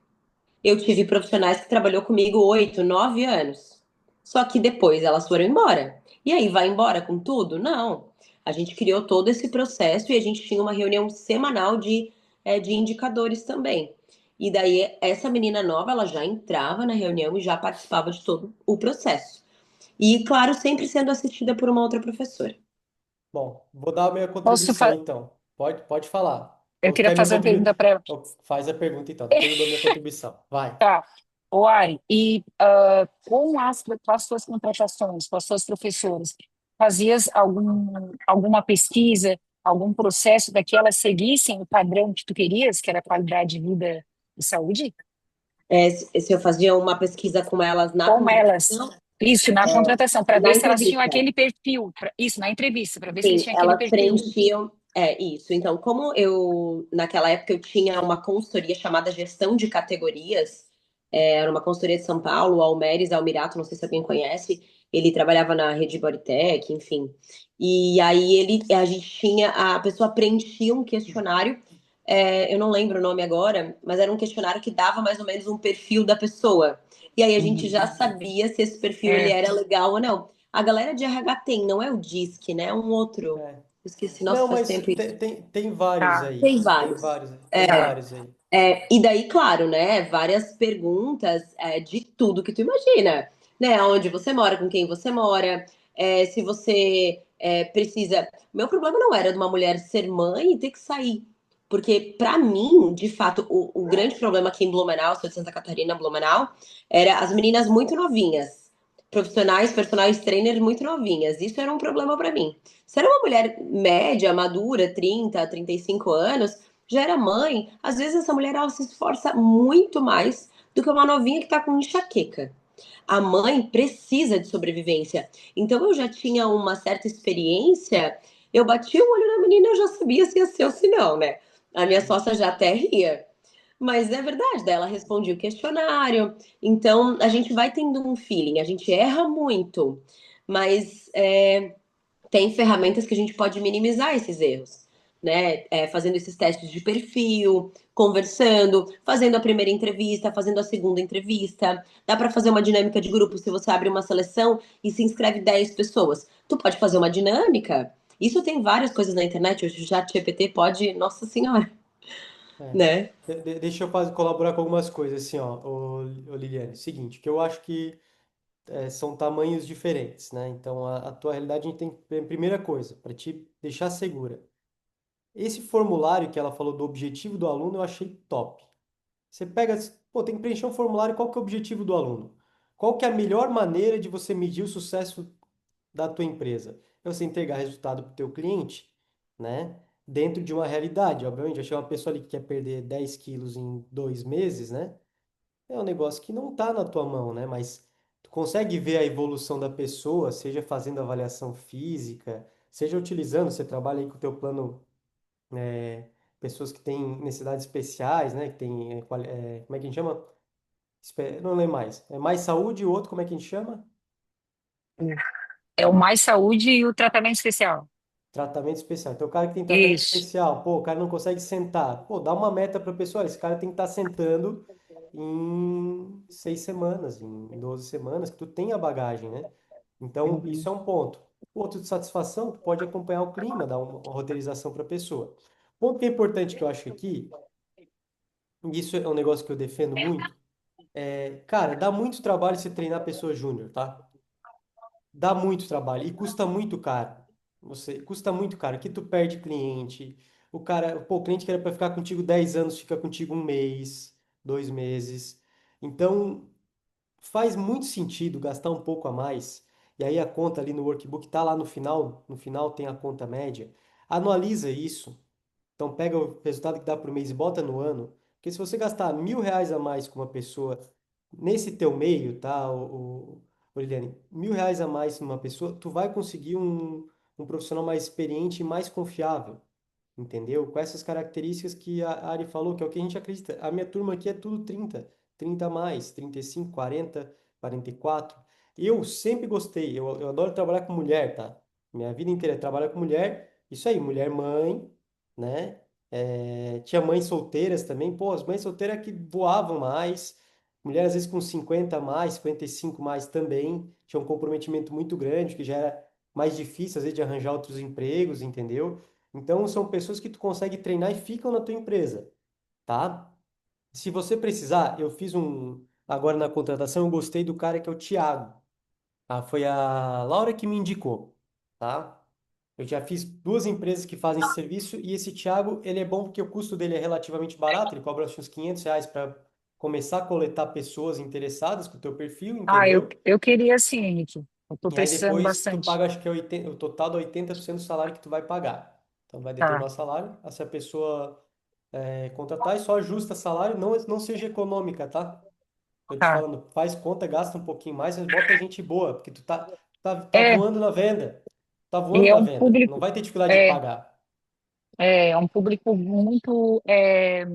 Eu tive profissionais que trabalhou comigo 8, 9 anos. Só que depois elas foram embora. E aí vai embora com tudo? Não. A gente criou todo esse processo e a gente tinha uma reunião semanal de indicadores também. E daí essa menina nova, ela já entrava na reunião e já participava de todo o processo. E, claro, sempre sendo assistida por uma outra professora. bom, vou dar a minha Posso contribuição fa... então. Pode falar. Eu Ou queria quer me fazer uma pergunta contribuir? para ela. Faz a pergunta então, depois eu dou a minha contribuição. Vai. Tá. O Ari, e com as suas contratações, com as suas professoras, fazias alguma pesquisa, algum processo para que elas seguissem o padrão que tu querias, que era qualidade de vida e saúde? Se eu fazia uma pesquisa com elas na Com elas. contratação, Isso, na contratação, para ver na se elas tinham entrevista. aquele perfil. Isso, na entrevista, para ver se eles Sim, tinham aquele elas perfil. preenchiam. É isso. Então, como naquela época, eu tinha uma consultoria chamada Gestão de Categorias, era uma consultoria de São Paulo, o Almeres Almirato, não sei se alguém conhece, ele trabalhava na Rede Bodytech, enfim. E aí a gente tinha, a pessoa preenchia um questionário, eu não lembro o nome agora, mas era um questionário que dava mais ou menos um perfil da pessoa. E aí a gente Uhum. já sabia se esse perfil ele É, era legal ou não. A galera de RH tem, não é o DISC, né? É um outro. É. Esqueci, nossa, Não, faz mas tempo isso. tem vários tá. aí. Tem Tem vários. vários, tem vários aí. E daí, claro, né? Várias perguntas de tudo que tu imagina, né? Onde você mora, com quem você mora, se você precisa. Meu problema não era de uma mulher ser mãe e ter que sair. Porque, pra mim, de fato, o grande problema aqui em Blumenau, sou de Santa Catarina, Blumenau, era as meninas muito novinhas. Profissionais, personagens trainers muito novinhas. Isso era um problema pra mim. Se era uma mulher média, madura, 30, 35 anos, já era mãe, às vezes essa mulher ela se esforça muito mais do que uma novinha que tá com enxaqueca. A mãe precisa de sobrevivência. Então eu já tinha uma certa experiência, eu bati o olho na menina, eu já sabia se ia ser ou se não, né? A minha sócia já até ria. Mas é verdade, daí ela respondia o questionário. Então a gente vai tendo um feeling, a gente erra muito, mas tem ferramentas que a gente pode minimizar esses erros, né? Fazendo esses testes de perfil, conversando, fazendo a primeira entrevista, fazendo a segunda entrevista. Dá para fazer uma dinâmica de grupo se você abre uma seleção e se inscreve 10 pessoas. Tu pode fazer uma dinâmica. Isso tem várias coisas na internet. Hoje o ChatGPT pode, nossa senhora, É. né? Deixa eu colaborar com algumas coisas, assim, ó, ô Liliane. Seguinte, que eu acho que são tamanhos diferentes, né? Então, a tua realidade a gente tem, primeira coisa, para te deixar segura. Esse formulário que ela falou do objetivo do aluno, eu achei top. Você pega, pô, tem que preencher um formulário, qual que é o objetivo do aluno? Qual que é a melhor maneira de você medir o sucesso da tua empresa? É você entregar resultado para o teu cliente, né? Dentro de uma realidade. Obviamente, achei uma pessoa ali que quer perder 10 quilos em 2 meses, né? É um negócio que não está na tua mão, né? Mas tu consegue ver a evolução da pessoa, seja fazendo avaliação física, seja utilizando, você trabalha aí com o teu plano, pessoas que têm necessidades especiais, né? Que tem, como é que a gente chama? Não lembro mais. É mais saúde e o outro, como é que a gente chama? É o Mais Saúde e o tratamento especial. Tratamento especial. Então, o cara que tem tratamento Isso. especial, pô, o cara não consegue sentar. Pô, dá uma meta para a pessoa. Olha, esse cara tem que estar sentando em 6 semanas, em 12 semanas, que tu tem a bagagem, né? Então, isso Uhum. é um ponto. Outro de satisfação, tu pode acompanhar o clima, dar uma roteirização para a pessoa. Ponto que é importante que eu acho aqui, e isso é um negócio que eu defendo muito, cara, dá muito trabalho você treinar pessoa júnior, tá? Dá muito trabalho e custa muito caro. Custa muito caro. Aqui tu perde cliente. O cara, pô, o cliente que era para ficar contigo 10 anos fica contigo um mês, 2 meses. Então, faz muito sentido gastar um pouco a mais. E aí a conta ali no workbook tá lá no final tem a conta média. Analisa isso. Então pega o resultado que dá por mês e bota no ano. Porque se você gastar R$ 1.000 a mais com uma pessoa nesse teu meio, tá, Liliane, R$ 1.000 a mais numa pessoa, tu vai conseguir um profissional mais experiente e mais confiável, entendeu? Com essas características que a Ari falou, que é o que a gente acredita. A minha turma aqui é tudo 30 a mais, 35, 40, 44. Eu sempre gostei, eu adoro trabalhar com mulher, tá? Minha vida inteira é trabalhar com mulher, isso aí, mulher mãe, né? Tinha mães solteiras também, pô, as mães solteiras que voavam mais, mulheres às vezes com 50 a mais, 55 mais também, tinha um comprometimento muito grande, que já era mais difícil às vezes de arranjar outros empregos, entendeu? Então, são pessoas que tu consegue treinar e ficam na tua empresa, tá? Se você precisar, eu fiz agora na contratação, eu gostei do cara que é o Thiago. Tá? Foi a Laura que me indicou, tá? Eu já fiz 2 empresas que fazem esse serviço e esse Thiago, ele é bom porque o custo dele é relativamente barato, ele cobra acho, uns R$ 500 para começar a coletar pessoas interessadas com o teu perfil, Ah, eu, entendeu? eu queria sim, Henrique. Eu estou E aí precisando depois tu bastante. paga, acho que é 80, o total dá 80% do salário que tu vai pagar. Então vai Tá, determinar o salário, se a pessoa contratar e só ajusta salário, não seja econômica, tá? Tô te tá. falando, faz conta, gasta um pouquinho mais, mas bota gente boa, porque tu tá É, voando na venda. Tá e voando é na um venda. Não público, vai ter dificuldade de é, pagar. é um público muito, é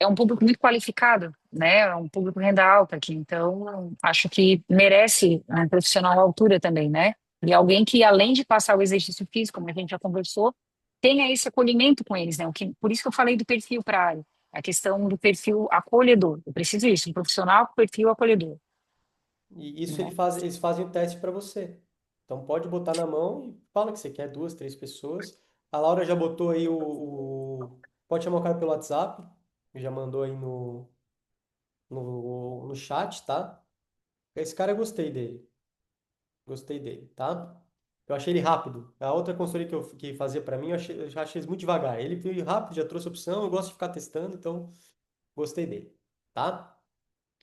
um público muito qualificado, né? É um público renda alta aqui, então acho que merece um profissional à altura também, né? E alguém que, além de passar o exercício físico, como a gente já conversou, tenha esse acolhimento com eles, né? Por isso que eu falei do perfil para a área, a questão do perfil acolhedor. Eu preciso disso, um profissional com perfil acolhedor, E isso né? eles fazem o teste para você. Então pode botar na mão e fala que você quer 2, 3 pessoas. A Laura já botou aí pode chamar o cara pelo WhatsApp. Já mandou aí no chat, tá? Esse cara eu gostei dele. Gostei dele, tá? Eu achei ele rápido. A outra consultoria que fazia para mim, eu já achei ele muito devagar. Ele veio rápido, já trouxe opção. Eu gosto de ficar testando, então gostei dele, tá?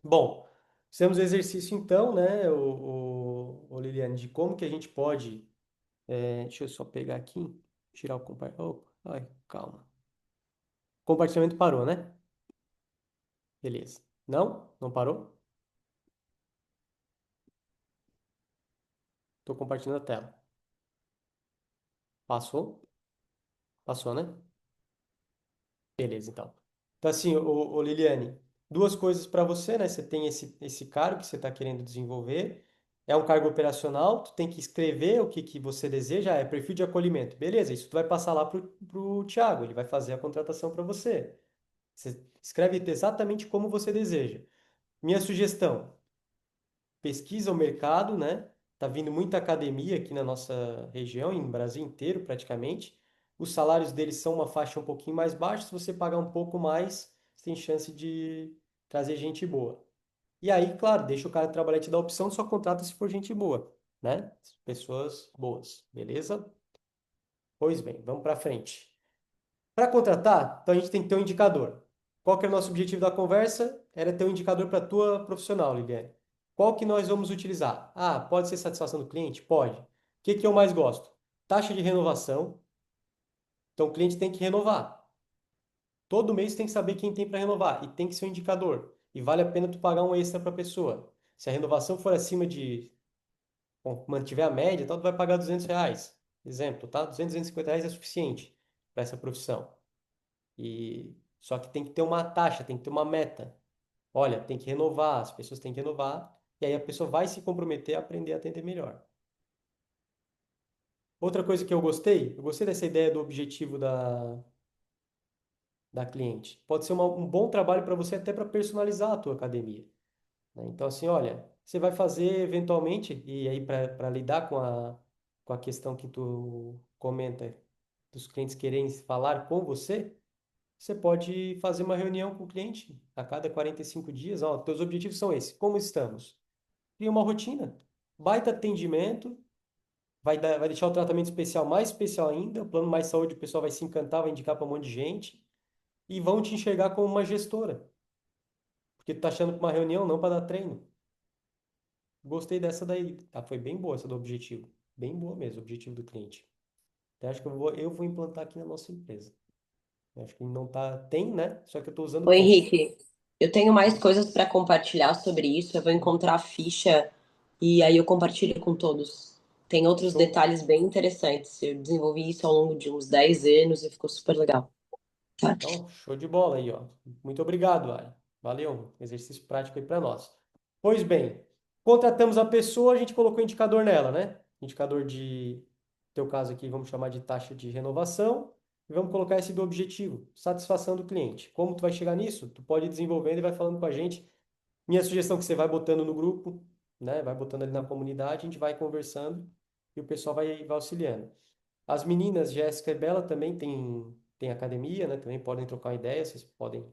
Bom, fizemos o exercício então, né, o Liliane, de como que a gente pode. Deixa eu só pegar aqui, tirar o compartilhamento. Ai, calma. Compartilhamento parou, né? Beleza. Não? Não parou? Estou compartilhando a tela. Passou? Passou, né? Beleza, então. Então, assim, Liliane, duas coisas para você, né? Você tem esse cargo que você está querendo desenvolver. É um cargo operacional, tu tem que escrever o que você deseja, é perfil de acolhimento. Beleza, isso tu vai passar lá pro Thiago, ele vai fazer a contratação para você. Você escreve exatamente como você deseja. Minha sugestão, pesquisa o mercado, né? Tá vindo muita academia aqui na nossa região, em Brasil inteiro praticamente. Os salários deles são uma faixa um pouquinho mais baixa. Se você pagar um pouco mais, você tem chance de trazer gente boa. E aí, claro, deixa o cara trabalhar e te dar a opção, só contrata se for gente boa, né? Pessoas boas, beleza? Pois bem, vamos para frente. Para contratar, então a gente tem que ter um indicador. Qual que é o nosso objetivo da conversa? Era ter um indicador para a tua profissional, Liliane. Qual que nós vamos utilizar? Ah, pode ser satisfação do cliente? Pode. O que que eu mais gosto? Taxa de renovação. Então o cliente tem que renovar. Todo mês tem que saber quem tem para renovar e tem que ser um indicador. E vale a pena tu pagar um extra para a pessoa. Se a renovação for acima de, bom, mantiver a média, então tu vai pagar R$ 200. Exemplo, tá? 200, R$ 250 é suficiente para essa profissão. E só que tem que ter uma taxa, tem que ter uma meta. Olha, tem que renovar, as pessoas têm que renovar, e aí a pessoa vai se comprometer a aprender a atender melhor. Outra coisa que eu gostei dessa ideia do objetivo da cliente. Pode ser um bom trabalho para você até para personalizar a tua academia, né? Então, assim, olha, você vai fazer eventualmente, e aí para lidar com a questão que tu comenta, dos clientes querem falar com você, você pode fazer uma reunião com o cliente a cada 45 dias. Ó, teus objetivos são esses. Como estamos? Cria uma rotina. Baita atendimento. Vai deixar o tratamento especial mais especial ainda. O plano mais saúde, o pessoal vai se encantar, vai indicar para um monte de gente. E vão te enxergar como uma gestora. Porque tu tá achando que uma reunião não para dar treino. Gostei dessa daí. Tá? Foi bem boa essa do objetivo. Bem boa mesmo, o objetivo do cliente. Então, acho que eu vou implantar aqui na nossa empresa. Eu acho que não tá. Tem, né? Só que eu estou usando Ô, pouco. Henrique, eu tenho mais coisas para compartilhar sobre isso. Eu vou encontrar a ficha e aí eu compartilho com todos. Tem outros Show. detalhes bem interessantes. Eu desenvolvi isso ao longo de uns 10 anos e ficou super legal, tá? Então, show de bola aí, ó. Muito obrigado, Ari. Valeu, exercício prático aí para nós. Pois bem, contratamos a pessoa, a gente colocou indicador nela, né? Indicador de, teu caso aqui, vamos chamar de taxa de renovação, e vamos colocar esse do objetivo, satisfação do cliente. Como tu vai chegar nisso? Tu pode ir desenvolvendo e vai falando com a gente. Minha sugestão é que você vai botando no grupo, né? Vai botando ali na comunidade, a gente vai conversando e o pessoal vai auxiliando. As meninas, Jéssica e Bela, também têm academia, né? Também podem trocar uma ideia, vocês podem.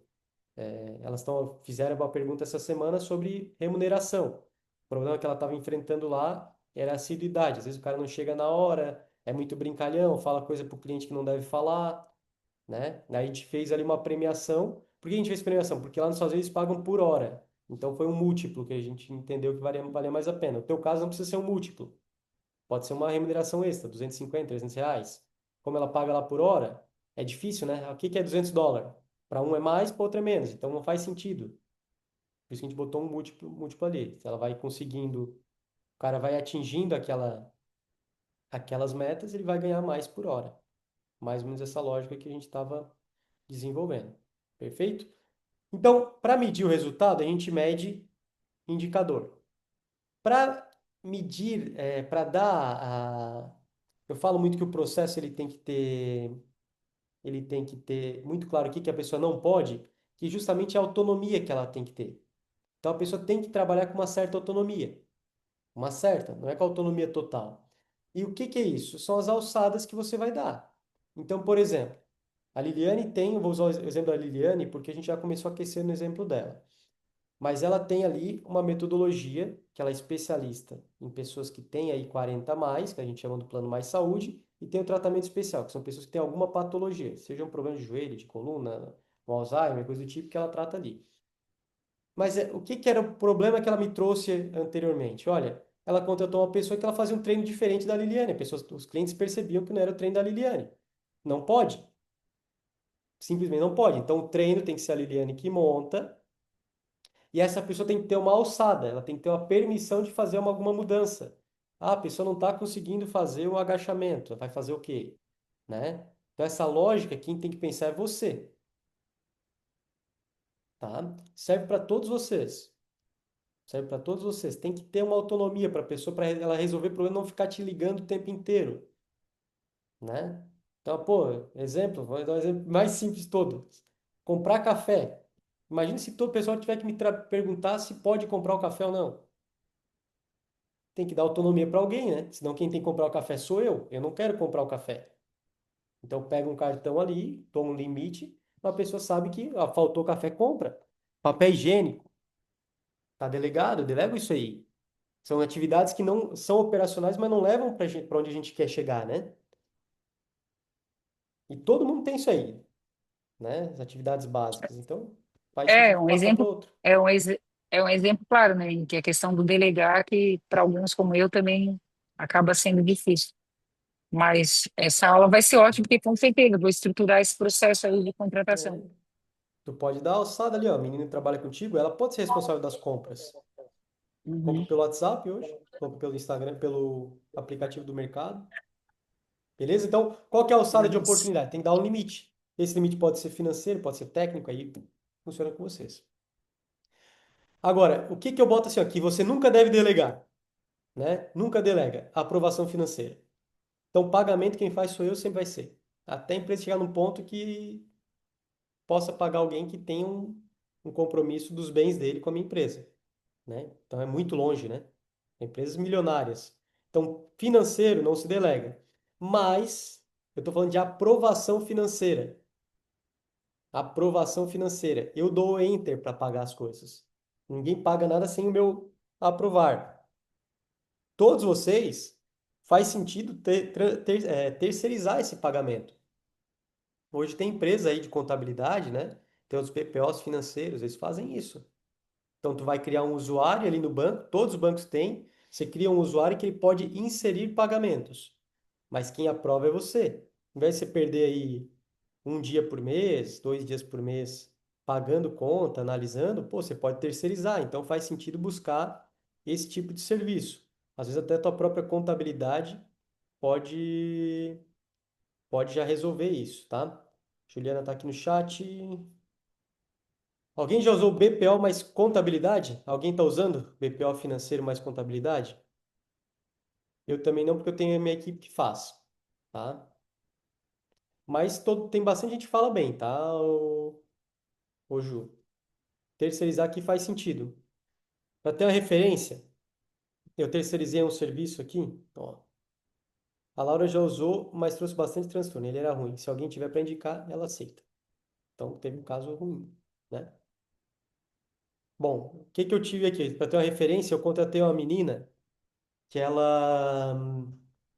Elas fizeram uma pergunta essa semana sobre remuneração. O problema que ela estava enfrentando lá era a assiduidade. Às vezes o cara não chega na hora, é muito brincalhão, fala coisa para o cliente que não deve falar, né? Aí a gente fez ali uma premiação. Por que a gente fez premiação? Porque lá nos Estados Unidos pagam por hora. Então foi um múltiplo que a gente entendeu que valia mais a pena. No teu caso não precisa ser um múltiplo. Pode ser uma remuneração extra, 250, R$ 300. Como ela paga lá por hora, é difícil, né? O que que é US$ 200? Para um é mais, para outro é menos. Então não faz sentido. Por isso que a gente botou um múltiplo ali. Se ela vai conseguindo, o cara vai atingindo aquelas metas, ele vai ganhar mais por hora. Mais ou menos essa lógica que a gente estava desenvolvendo. Perfeito? Então, para medir o resultado, a gente mede indicador. Para medir, para dar eu falo muito que o processo ele tem que ter muito claro o que que a pessoa não pode, que justamente é a autonomia que ela tem que ter. Então a pessoa tem que trabalhar com uma certa autonomia, uma certa, não é com a autonomia total. E o que que é isso? São as alçadas que você vai dar. Então, por exemplo, a Liliane tem, eu vou usar o exemplo da Liliane porque a gente já começou a aquecer no exemplo dela. Mas ela tem ali uma metodologia, que ela é especialista em pessoas que têm aí 40 a mais, que a gente chama do plano mais saúde, e tem o tratamento especial, que são pessoas que têm alguma patologia, seja um problema de joelho, de coluna, um Alzheimer, coisa do tipo que ela trata ali. Mas o que que era o problema que ela me trouxe anteriormente? Olha, ela contratou uma pessoa que ela fazia um treino diferente da Liliane. Os clientes percebiam que não era o treino da Liliane. Não pode. Simplesmente não pode. Então o treino tem que ser a Liliane que monta. E essa pessoa tem que ter uma alçada, ela tem que ter uma permissão de fazer alguma mudança. Ah, a pessoa não está conseguindo fazer o agachamento, vai fazer o quê? Né? Então, essa lógica, quem tem que pensar é você, tá? Serve para todos vocês. Serve para todos vocês. Tem que ter uma autonomia para a pessoa, para ela resolver o problema, não ficar te ligando o tempo inteiro, né? Então, pô, exemplo, vou dar um exemplo mais simples de todos. Comprar café. Imagina se todo pessoal tiver que me perguntar se pode comprar o café ou não. Tem que dar autonomia para alguém, né? Senão quem tem que comprar o café sou eu. Eu não quero comprar o café. Então, pega um cartão ali, toma um limite, a pessoa sabe que faltou café, compra. Papel higiênico, tá delegado, eu delego isso aí. São atividades que não são operacionais, mas não levam para onde a gente quer chegar, né? E todo mundo tem isso aí, né? As atividades básicas. Então, faz É sentido um passar para exemplo, outro. é um, ex, é um exemplo claro, né, em que a questão do delegar, que para alguns como eu também acaba sendo difícil. Mas essa aula vai ser ótima, porque com certeza vou estruturar esse processo aí de contratação. É. Tu pode dar a alçada ali, ó. A menina que trabalha contigo, ela pode ser responsável das compras. Compra Uhum. pelo WhatsApp hoje, compra pelo Instagram, pelo aplicativo do mercado. Beleza? Então, qual que é a alçada de Mas, oportunidade? Tem que dar um limite. Esse limite pode ser financeiro, pode ser técnico, aí funciona com vocês. Agora, o que que eu boto assim, ó, que você nunca deve delegar, né? Nunca delega. Aprovação financeira. Então, pagamento quem faz sou eu, sempre vai ser. Até a empresa chegar num ponto que possa pagar alguém que tenha um compromisso dos bens dele com a minha empresa, né? Então, é muito longe, né? Empresas milionárias. Então, financeiro não se delega. Mas, eu estou falando de aprovação financeira. Aprovação financeira. Eu dou enter para pagar as coisas. Ninguém paga nada sem o meu aprovar. Todos vocês faz sentido terceirizar esse pagamento. Hoje tem empresa aí de contabilidade, né? Tem os PPOs financeiros, eles fazem isso. Então tu vai criar um usuário ali no banco, todos os bancos têm, você cria um usuário que ele pode inserir pagamentos. Mas quem aprova é você. Em vez de você perder aí um dia por mês, 2 dias por mês, pagando conta, analisando, pô, você pode terceirizar. Então faz sentido buscar esse tipo de serviço. Às vezes até a tua própria contabilidade pode, pode já resolver isso, tá? Juliana está aqui no chat. Alguém já usou BPO mais contabilidade? Alguém está usando BPO financeiro mais contabilidade? Eu também não, porque eu tenho a minha equipe que faz, tá? Mas tem bastante gente que fala bem, tá, ô Ju? Terceirizar aqui faz sentido. Para ter uma referência, eu terceirizei um serviço aqui, ó. A Laura já usou, mas trouxe bastante transtorno. Ele era ruim. Se alguém tiver para indicar, ela aceita. Então teve um caso ruim, né? Bom, o que que eu tive aqui? Para ter uma referência, eu contratei uma menina que ela.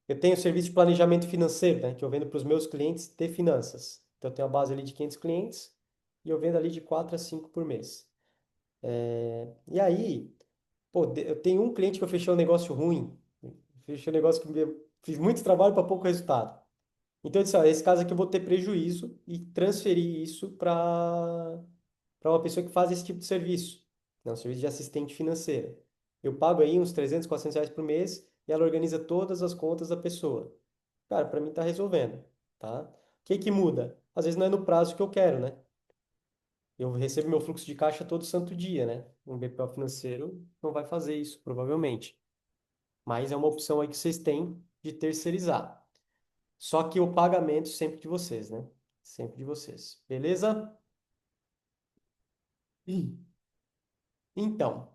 Eu tenho serviço de planejamento financeiro, né? Que eu vendo para os meus clientes de finanças. Então eu tenho a base ali de 500 clientes e eu vendo ali de 4 a 5 por mês. E aí, pô, eu tenho um cliente que eu fechei um negócio ruim. Fechei um negócio que fiz muito trabalho para pouco resultado. Então, eu disse, ó, esse caso aqui eu vou ter prejuízo e transferir isso para uma pessoa que faz esse tipo de serviço, né? Um serviço de assistente financeira. Eu pago aí uns 300, 400 reais por mês e ela organiza todas as contas da pessoa. Cara, para mim tá resolvendo, tá? O que que muda? Às vezes não é no prazo que eu quero, né? Eu recebo meu fluxo de caixa todo santo dia, né? Um BPO financeiro não vai fazer isso, provavelmente. Mas é uma opção aí que vocês têm de terceirizar. Só que o pagamento sempre de vocês, né? Sempre de vocês. Beleza? Ih, então,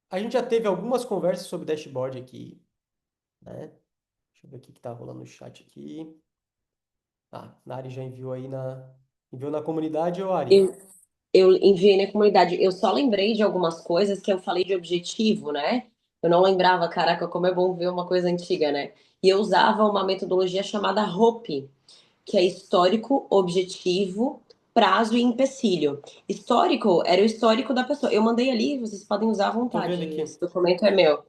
a gente já teve algumas conversas sobre dashboard aqui, né? Deixa eu ver o que tá rolando no chat aqui. Ah, Nari já enviou aí enviou na comunidade, ô Ari. Eu, eu enviei na comunidade. Eu só lembrei de algumas coisas que eu falei de objetivo, né? Eu não lembrava, caraca, como é bom ver uma coisa antiga, né? E eu usava uma metodologia chamada HOPE, que é histórico, objetivo, prazo e empecilho. Histórico era o histórico da pessoa. Eu mandei ali, vocês podem usar à Tô vontade. vendo aqui. Esse documento é meu.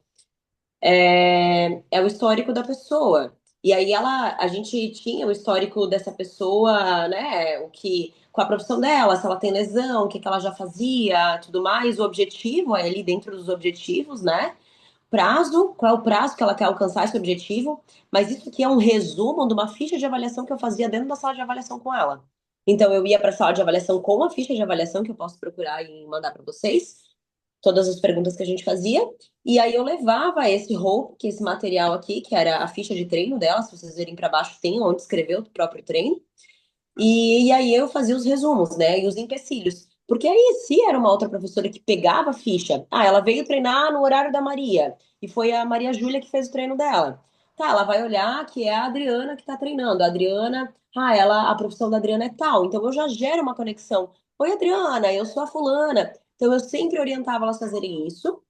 É o histórico da pessoa. E aí a gente tinha o histórico dessa pessoa, né? O que, com a profissão dela, se ela tem lesão, o que que ela já fazia, tudo mais. O objetivo é ali dentro dos objetivos, né? prazo, qual é o prazo que ela quer alcançar esse objetivo, mas isso aqui é um resumo de uma ficha de avaliação que eu fazia dentro da sala de avaliação com ela. Então, eu ia para a sala de avaliação com a ficha de avaliação, que eu posso procurar e mandar para vocês, todas as perguntas que a gente fazia, e aí eu levava esse rope, que é esse material aqui, que era a ficha de treino dela, se vocês verem para baixo, tem onde escrever o próprio treino, e aí eu fazia os resumos, né? E os empecilhos. Porque aí, se era uma outra professora que pegava a ficha, ela veio treinar no horário da Maria, e foi a Maria Júlia que fez o treino dela. Tá, ela vai olhar que é a Adriana que tá treinando. A Adriana, a profissão da Adriana é tal. Então eu já gero uma conexão. Oi, Adriana, eu sou a fulana. Então eu sempre orientava elas a fazerem isso.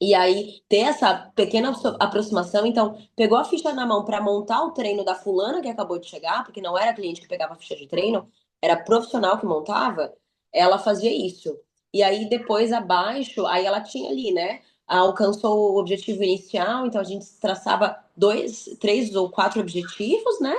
E aí, ter essa pequena aproximação, então, pegou a ficha na mão para montar o treino da fulana que acabou de chegar, porque não era cliente que pegava a ficha de treino, era profissional que montava, ela fazia isso. E aí, depois, abaixo, aí ela tinha ali, né? Alcançou o objetivo inicial, então a gente traçava dois, três ou quatro objetivos, né?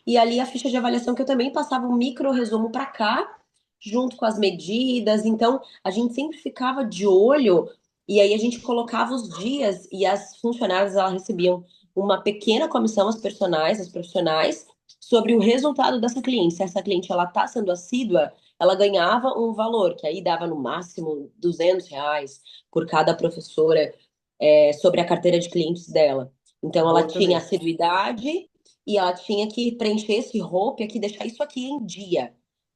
E ali a ficha de avaliação que eu também passava um micro resumo para cá, junto com as medidas. Então, a gente sempre ficava de olho e aí a gente colocava os dias e as funcionárias elas recebiam uma pequena comissão, as profissionais, sobre o resultado dessa cliente. Se essa cliente ela está sendo assídua, ela ganhava um valor, que aí dava no máximo R$ 200 por cada professora sobre a carteira de clientes dela. Então ela Boa tinha também. assiduidade e ela tinha que preencher esse rope aqui, deixar isso aqui em dia.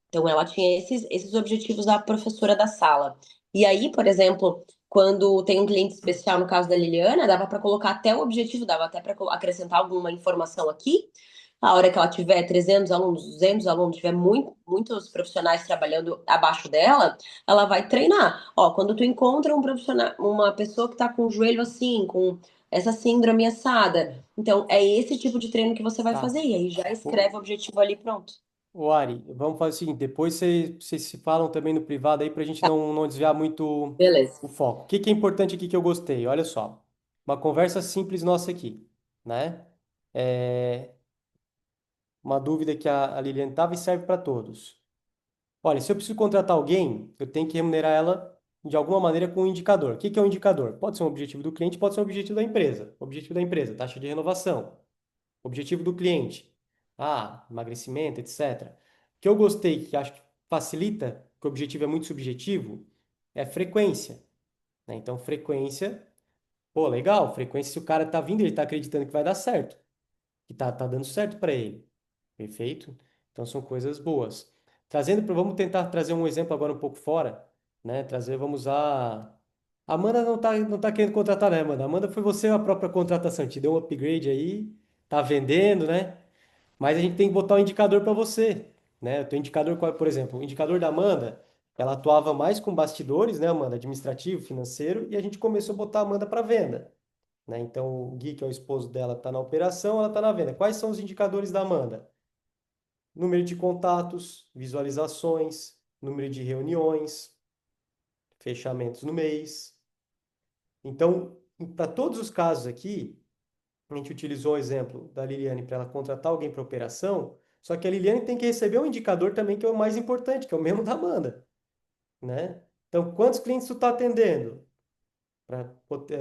Então, ela tinha esses objetivos da professora da sala. E aí, por exemplo, quando tem um cliente especial, no caso da Liliana, dava para colocar até o objetivo, dava até para acrescentar alguma informação aqui. A hora que ela tiver 300 alunos, 200 alunos, tiver muitos profissionais trabalhando abaixo dela, ela vai treinar. Ó, quando tu encontra um profissional, uma pessoa que tá com o joelho assim, com essa síndrome assada, então é esse tipo de treino que você vai Tá. fazer. E aí já O, escreve o objetivo ali, pronto. o Ari, vamos fazer o seguinte, depois vocês se falam também no privado aí para a gente Tá, não desviar muito beleza. o foco. O que que é importante aqui que eu gostei? Olha só, uma conversa simples nossa aqui, né? É, uma dúvida que a Liliane tava e serve para todos. Olha, se eu preciso contratar alguém, eu tenho que remunerar ela de alguma maneira com um indicador. O que que é um indicador? Pode ser um objetivo do cliente, pode ser um objetivo da empresa. Objetivo da empresa, taxa de renovação. Objetivo do cliente. Emagrecimento, etc. O que eu gostei, que acho que facilita, que o objetivo é muito subjetivo, é frequência, né? Então, frequência, pô, legal, frequência, se o cara tá vindo, ele tá acreditando que vai dar certo, que tá dando certo para ele. Perfeito? Então, são coisas boas. Vamos tentar trazer um exemplo agora um pouco fora, né? Vamos usar. A Amanda não tá querendo contratar, né, Amanda? A Amanda foi você a própria contratação, te deu um upgrade aí, tá vendendo, né? Mas a gente tem que botar um indicador para você, né? O teu indicador, por exemplo, o indicador da Amanda, ela atuava mais com bastidores, né, Amanda? Administrativo, financeiro, e a gente começou a botar a Amanda para venda, né? Então, o Gui, que é o esposo dela, está na operação, ela está na venda. Quais são os indicadores da Amanda? Número de contatos, visualizações, número de reuniões, fechamentos no mês. Então, para todos os casos aqui, a gente utilizou o exemplo da Liliane para ela contratar alguém para operação, só que a Liliane tem que receber um indicador também que é o mais importante, que é o mesmo da Amanda, né? Então, quantos clientes tu está atendendo? Para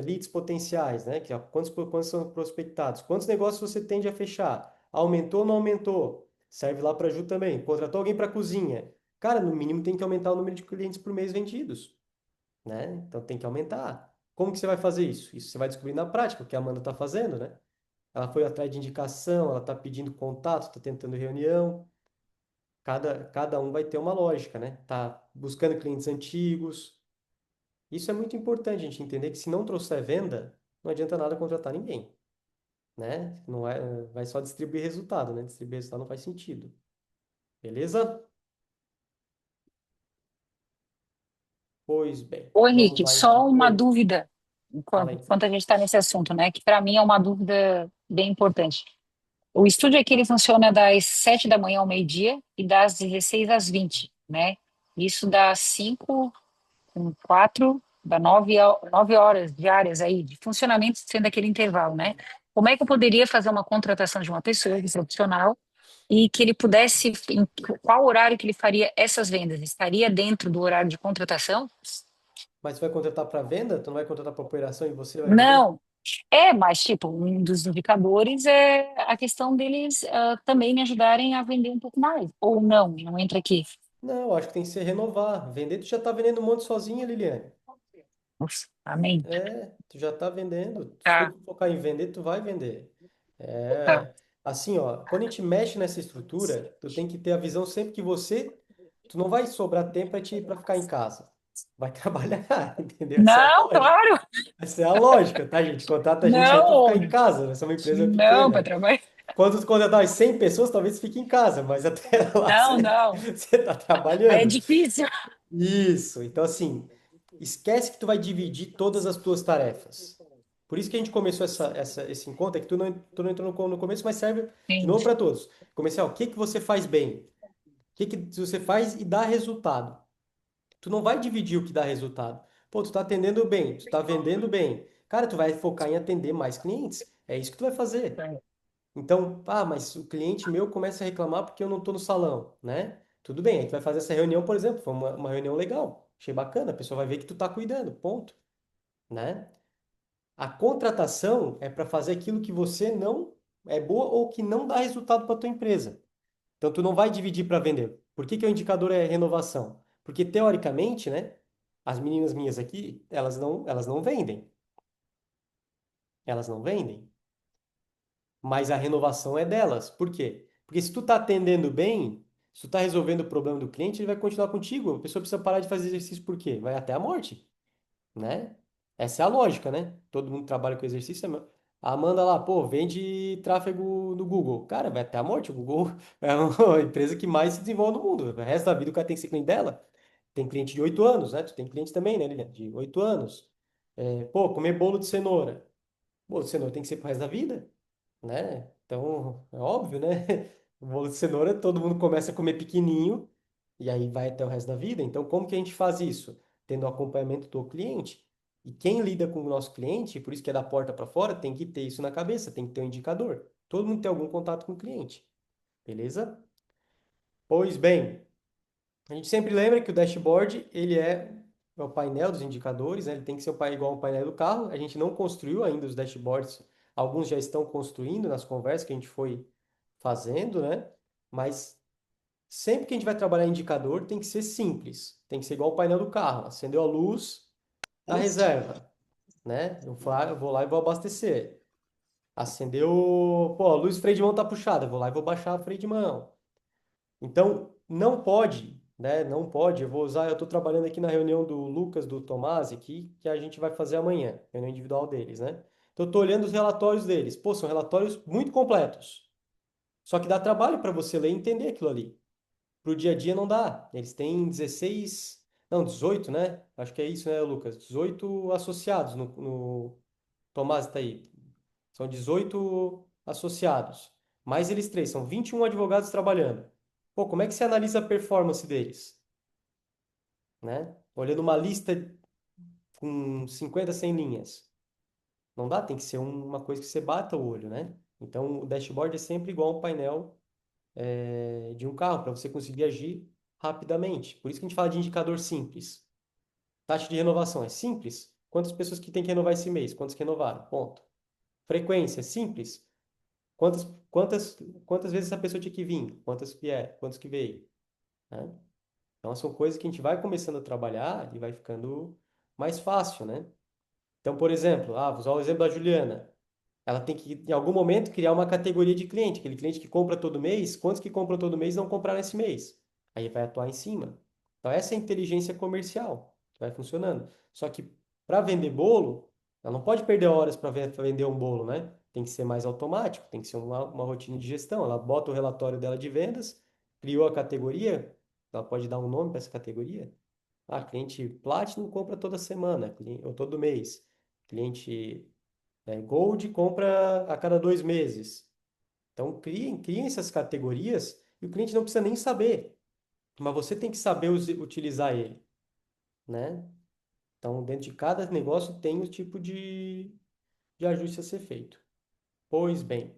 leads potenciais, né? Que, ó, quantos são prospectados? Quantos negócios você tende a fechar? Aumentou ou não aumentou? Serve lá para a Ju também. Contratou alguém para cozinha. Cara, no mínimo tem que aumentar o número de clientes por mês vendidos, né? Então tem que aumentar. Como que você vai fazer isso? Isso você vai descobrir na prática, o que a Amanda está fazendo, né? Ela foi atrás de indicação, ela está pedindo contato, está tentando reunião. Cada um vai ter uma lógica, né? Tá buscando clientes antigos. Isso é muito importante a gente entender que se não trouxer venda, não adianta nada contratar ninguém, né? Não é, vai só distribuir resultado, né? Distribuir resultado não faz sentido. Beleza? Pois bem, Ô, vamos Henrique, lá só então. uma Oi, dúvida, fala enquanto, aí. enquanto a gente está nesse assunto, né? Que para mim é uma dúvida bem importante. O estúdio aqui ele funciona das 7 da manhã ao meio-dia e das 16 às 20, né? Isso dá 5, 4, dá 9 horas diárias aí de funcionamento sendo aquele intervalo, né? Como é que eu poderia fazer uma contratação de uma pessoa, de um profissional, e que ele pudesse, em qual horário que ele faria essas vendas? Estaria dentro do horário de contratação? Mas você vai contratar para venda? Tu não vai contratar para operação e você vai vender? Não, mas tipo, um dos indicadores é a questão deles também me ajudarem a vender um pouco mais. Ou não, não entra aqui. Não, acho que tem que ser renovar. Vender, tu já tá vendendo um monte sozinha, Liliane. Ufa, amém. É, tu já tá vendendo. Se tu Tá, focar em vender, tu vai vender. tá. É, assim, ó, quando a gente mexe nessa estrutura, tu tem que ter a visão sempre que tu não vai sobrar tempo para ficar em casa. Vai trabalhar, entendeu? Essa é a Não, lógica. claro, Essa é a lógica, tá, gente? Contrata a gente aí para ficar não, em casa. Nós somos uma empresa não, para pequena. trabalhar. Quando tu contratar as 100 pessoas, talvez fique em casa, mas até lá Não, não. você tá Aí é trabalhando. difícil. Isso. Então, assim, esquece que tu vai dividir todas as tuas tarefas. Por isso que a gente começou esse encontro, é que tu não entrou no começo, mas serve de Sim, novo para todos. Comercial, o que que você faz bem? O que que você faz e dá resultado? Tu não vai dividir o que dá resultado. Pô, tu tá atendendo bem, tu tá vendendo bem. Cara, tu vai focar em atender mais clientes. É isso que tu vai fazer. Então, mas o cliente meu começa a reclamar porque eu não estou no salão, né? Tudo bem, aí tu vai fazer essa reunião, por exemplo, foi uma reunião legal, achei bacana, a pessoa vai ver que tu tá cuidando, ponto, né? A contratação é para fazer aquilo que você não é boa ou que não dá resultado para tua empresa. Então, tu não vai dividir para vender. Por que que o indicador é renovação? Porque, teoricamente, né, as meninas minhas aqui, elas não vendem, elas não vendem. Mas a renovação é delas. Por quê? Porque se tu tá atendendo bem, se tu tá resolvendo o problema do cliente, ele vai continuar contigo. A pessoa precisa parar de fazer exercício por quê? Vai até a morte, né? Essa é a lógica, né? Todo mundo trabalha com exercício. A Amanda lá, pô, vende tráfego no Google. Cara, vai até a morte. O Google é uma empresa que mais se desenvolve no mundo. O resto da vida o cara tem que ser cliente dela. Tem cliente de 8 anos, né? Tu tem cliente também, né, Lilian? De 8 anos. Pô, comer bolo de cenoura. Bolo de cenoura tem que ser pro resto da vida, né? Então, é óbvio, né? O bolo de cenoura, todo mundo começa a comer pequenininho e aí vai até o resto da vida. Então, como que a gente faz isso? Tendo o acompanhamento do cliente. E quem lida com o nosso cliente, por isso que é da porta para fora, tem que ter isso na cabeça, tem que ter um indicador. Todo mundo tem algum contato com o cliente, beleza? Pois bem, a gente sempre lembra que o dashboard, ele é o painel dos indicadores, né? Ele tem que ser igual ao painel do carro. A gente não construiu ainda os dashboards. Alguns já estão construindo nas conversas que a gente foi fazendo, né? Mas sempre que a gente vai trabalhar indicador, tem que ser simples. Tem que ser igual ao painel do carro. Acendeu a luz, a reserva, né? Eu vou lá e vou abastecer. Acendeu, pô, a luz freio de mão tá puxada, eu vou lá e vou baixar o freio de mão. Então, não pode, né? Não pode. Eu estou trabalhando aqui na reunião do Lucas, do Tomás aqui, que a gente vai fazer amanhã, reunião individual deles, né? Então, eu estou olhando os relatórios deles. Pô, são relatórios muito completos. Só que dá trabalho para você ler e entender aquilo ali. Para o dia a dia não dá. Eles têm 16, não, 18, né? Acho que é isso, né, Lucas? 18 associados no Tomás está aí. São 18 associados. Mais eles três, são 21 advogados trabalhando. Pô, como é que você analisa a performance deles? Né? Olhando uma lista com 50, 100 linhas. Não dá, tem que ser uma coisa que você bata o olho, né? Então, o dashboard é sempre igual um painel de um carro, para você conseguir agir rapidamente. Por isso que a gente fala de indicador simples. Taxa de renovação é simples? Quantas pessoas que tem que renovar esse mês? Quantas que renovaram? Ponto. Frequência, simples. Quantas, quantas, quantas vezes essa pessoa tinha que vir? Quantos que veio? Né? Então, são coisas que a gente vai começando a trabalhar e vai ficando mais fácil, né? Então, por exemplo, vou usar o exemplo da Juliana. Ela tem que, em algum momento, criar uma categoria de cliente. Aquele cliente que compra todo mês, quantos que compram todo mês não compraram esse mês? Aí vai atuar em cima. Então, essa é a inteligência comercial que vai funcionando. Só que, para vender bolo, ela não pode perder horas para vender um bolo, né? Tem que ser mais automático, tem que ser uma rotina de gestão. Ela bota o relatório dela de vendas, criou a categoria, ela pode dar um nome para essa categoria. Cliente Platinum compra toda semana, ou todo mês. Cliente Gold compra a cada 2 meses. Então, criem essas categorias e o cliente não precisa nem saber, mas você tem que saber utilizar ele, né? Então, dentro de cada negócio tem o tipo de ajuste a ser feito. Pois bem,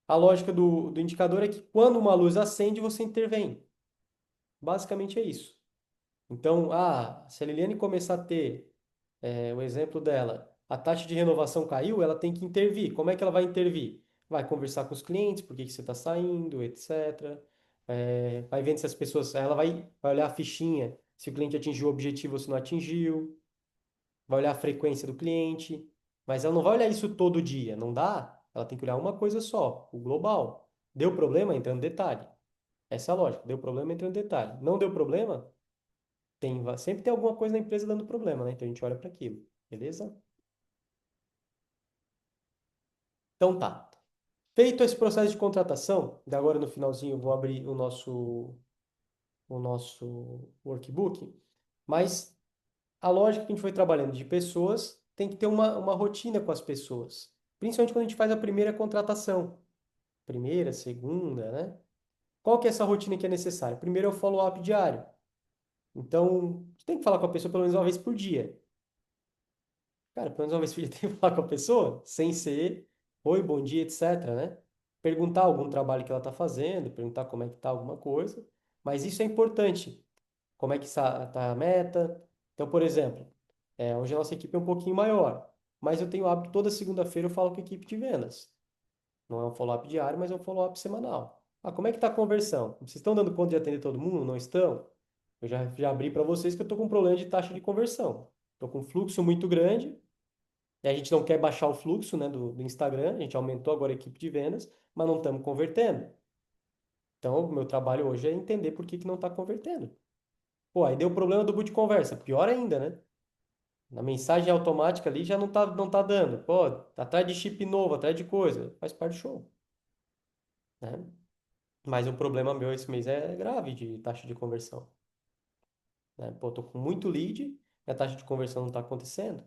a lógica do indicador é que quando uma luz acende, você intervém. Basicamente é isso. Então, se a Liliane começar a ter, o exemplo dela, a taxa de renovação caiu, ela tem que intervir. Como é que ela vai intervir? Vai conversar com os clientes, por que que você está saindo, etc. Vai vendo se as pessoas, ela vai olhar a fichinha, se o cliente atingiu o objetivo ou se não atingiu, vai olhar a frequência do cliente, mas ela não vai olhar isso todo dia, não dá? Ela tem que olhar uma coisa só, o global. Deu problema, entra no detalhe. Essa é a lógica. Deu problema, entra no detalhe. Não deu problema, sempre tem alguma coisa na empresa dando problema, né? Então a gente olha para aquilo, beleza? Então tá. Feito esse processo de contratação, de agora no finalzinho eu vou abrir o nosso workbook, mas a lógica que a gente foi trabalhando de pessoas tem que ter uma rotina com as pessoas. Principalmente quando a gente faz a primeira contratação. Primeira, segunda, né? Qual que é essa rotina que é necessária? Primeiro é o follow-up diário. Então, você tem que falar com a pessoa pelo menos uma vez por dia. Cara, pelo menos uma vez por dia tem que falar com a pessoa, sem ser oi, bom dia, etc, né? Perguntar algum trabalho que ela está fazendo, perguntar como é que está alguma coisa. Mas isso é importante. Como é que está a meta? Então, por exemplo, hoje a nossa equipe é um pouquinho maior, mas eu tenho o hábito, toda segunda-feira eu falo com a equipe de vendas. Não é um follow-up diário, mas é um follow-up semanal. Como é que está a conversão? Vocês estão dando conta de atender todo mundo? Não estão? Eu já abri para vocês que eu estou com um problema de taxa de conversão. Estou com um fluxo muito grande e a gente não quer baixar o fluxo, né, do Instagram. A gente aumentou agora a equipe de vendas, mas não estamos convertendo. Então, o meu trabalho hoje é entender por que que não está convertendo. Pô, aí deu problema do boot de conversa. Pior ainda, né? Na mensagem automática ali já não tá dando. Pô, tá atrás de chip novo, atrás de coisa. Faz parte do show, né? Mas o problema meu esse mês é grave de taxa de conversão, né? Pô, tô com muito lead e a taxa de conversão não tá acontecendo.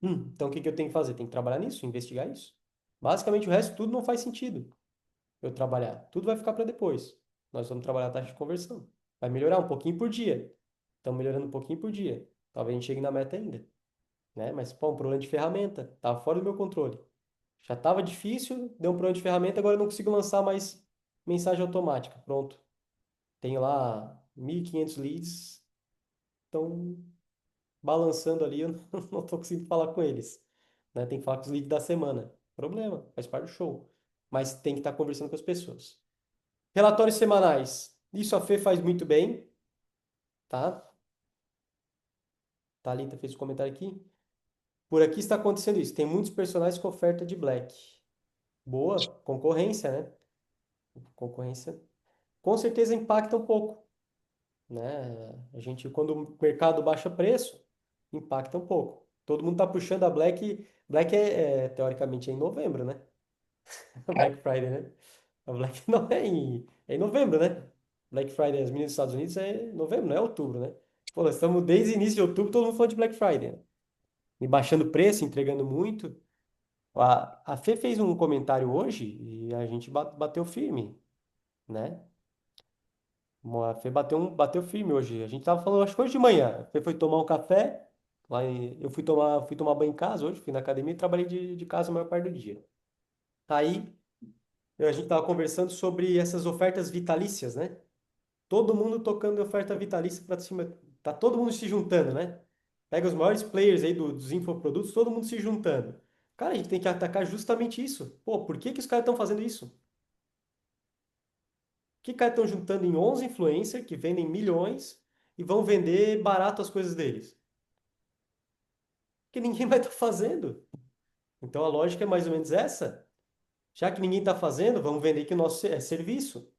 Então o que que eu tenho que fazer? Tem que trabalhar nisso, investigar isso. Basicamente o resto tudo não faz sentido eu trabalhar. Tudo vai ficar para depois. Nós vamos trabalhar a taxa de conversão. Vai melhorar um pouquinho por dia. Estamos melhorando um pouquinho por dia. Talvez a gente chegue na meta ainda, né? Mas, pô, um problema de ferramenta. Tava fora do meu controle. Já estava difícil, deu um problema de ferramenta, agora eu não consigo lançar mais mensagem automática. Pronto. Tenho lá 1.500 leads, estão balançando ali, eu não estou conseguindo falar com eles, né? Tem que falar com os leads da semana. Problema, faz parte do show. Mas tem que estar conversando com as pessoas. Relatórios semanais. Isso a Fê faz muito bem, tá? Thalita fez um comentário aqui. Por aqui está acontecendo isso. Tem muitos personagens com oferta de Black. Boa, concorrência, né? Concorrência com certeza impacta um pouco, né? A gente, quando o mercado baixa preço, impacta um pouco. Todo mundo está puxando a Black. Black teoricamente é em novembro, né? Black Friday, né? A Black não é em novembro, né? Black Friday, as meninas dos Estados Unidos é em novembro, não é outubro, né? Pô, nós estamos desde o início de outubro, todo mundo falando de Black Friday, né? E baixando preço, entregando muito. A Fê fez um comentário hoje e a gente bateu firme, né? A Fê bateu firme hoje. A gente tava falando, acho que hoje de manhã. A Fê foi tomar um café. Eu fui tomar banho em casa hoje, fui na academia e trabalhei de casa a maior parte do dia. Aí, a gente tava conversando sobre essas ofertas vitalícias, né? Todo mundo tocando oferta vitalícia para cima. Tá todo mundo se juntando, né? Pega os maiores players aí dos infoprodutos, todo mundo se juntando. Cara, a gente tem que atacar justamente isso. Pô, por que que os caras estão fazendo isso? Que caras estão juntando em 11 influencers que vendem milhões e vão vender barato as coisas deles? Que ninguém vai estar fazendo. Então a lógica é mais ou menos essa. Já que ninguém está fazendo, vamos vender que o nosso é serviço,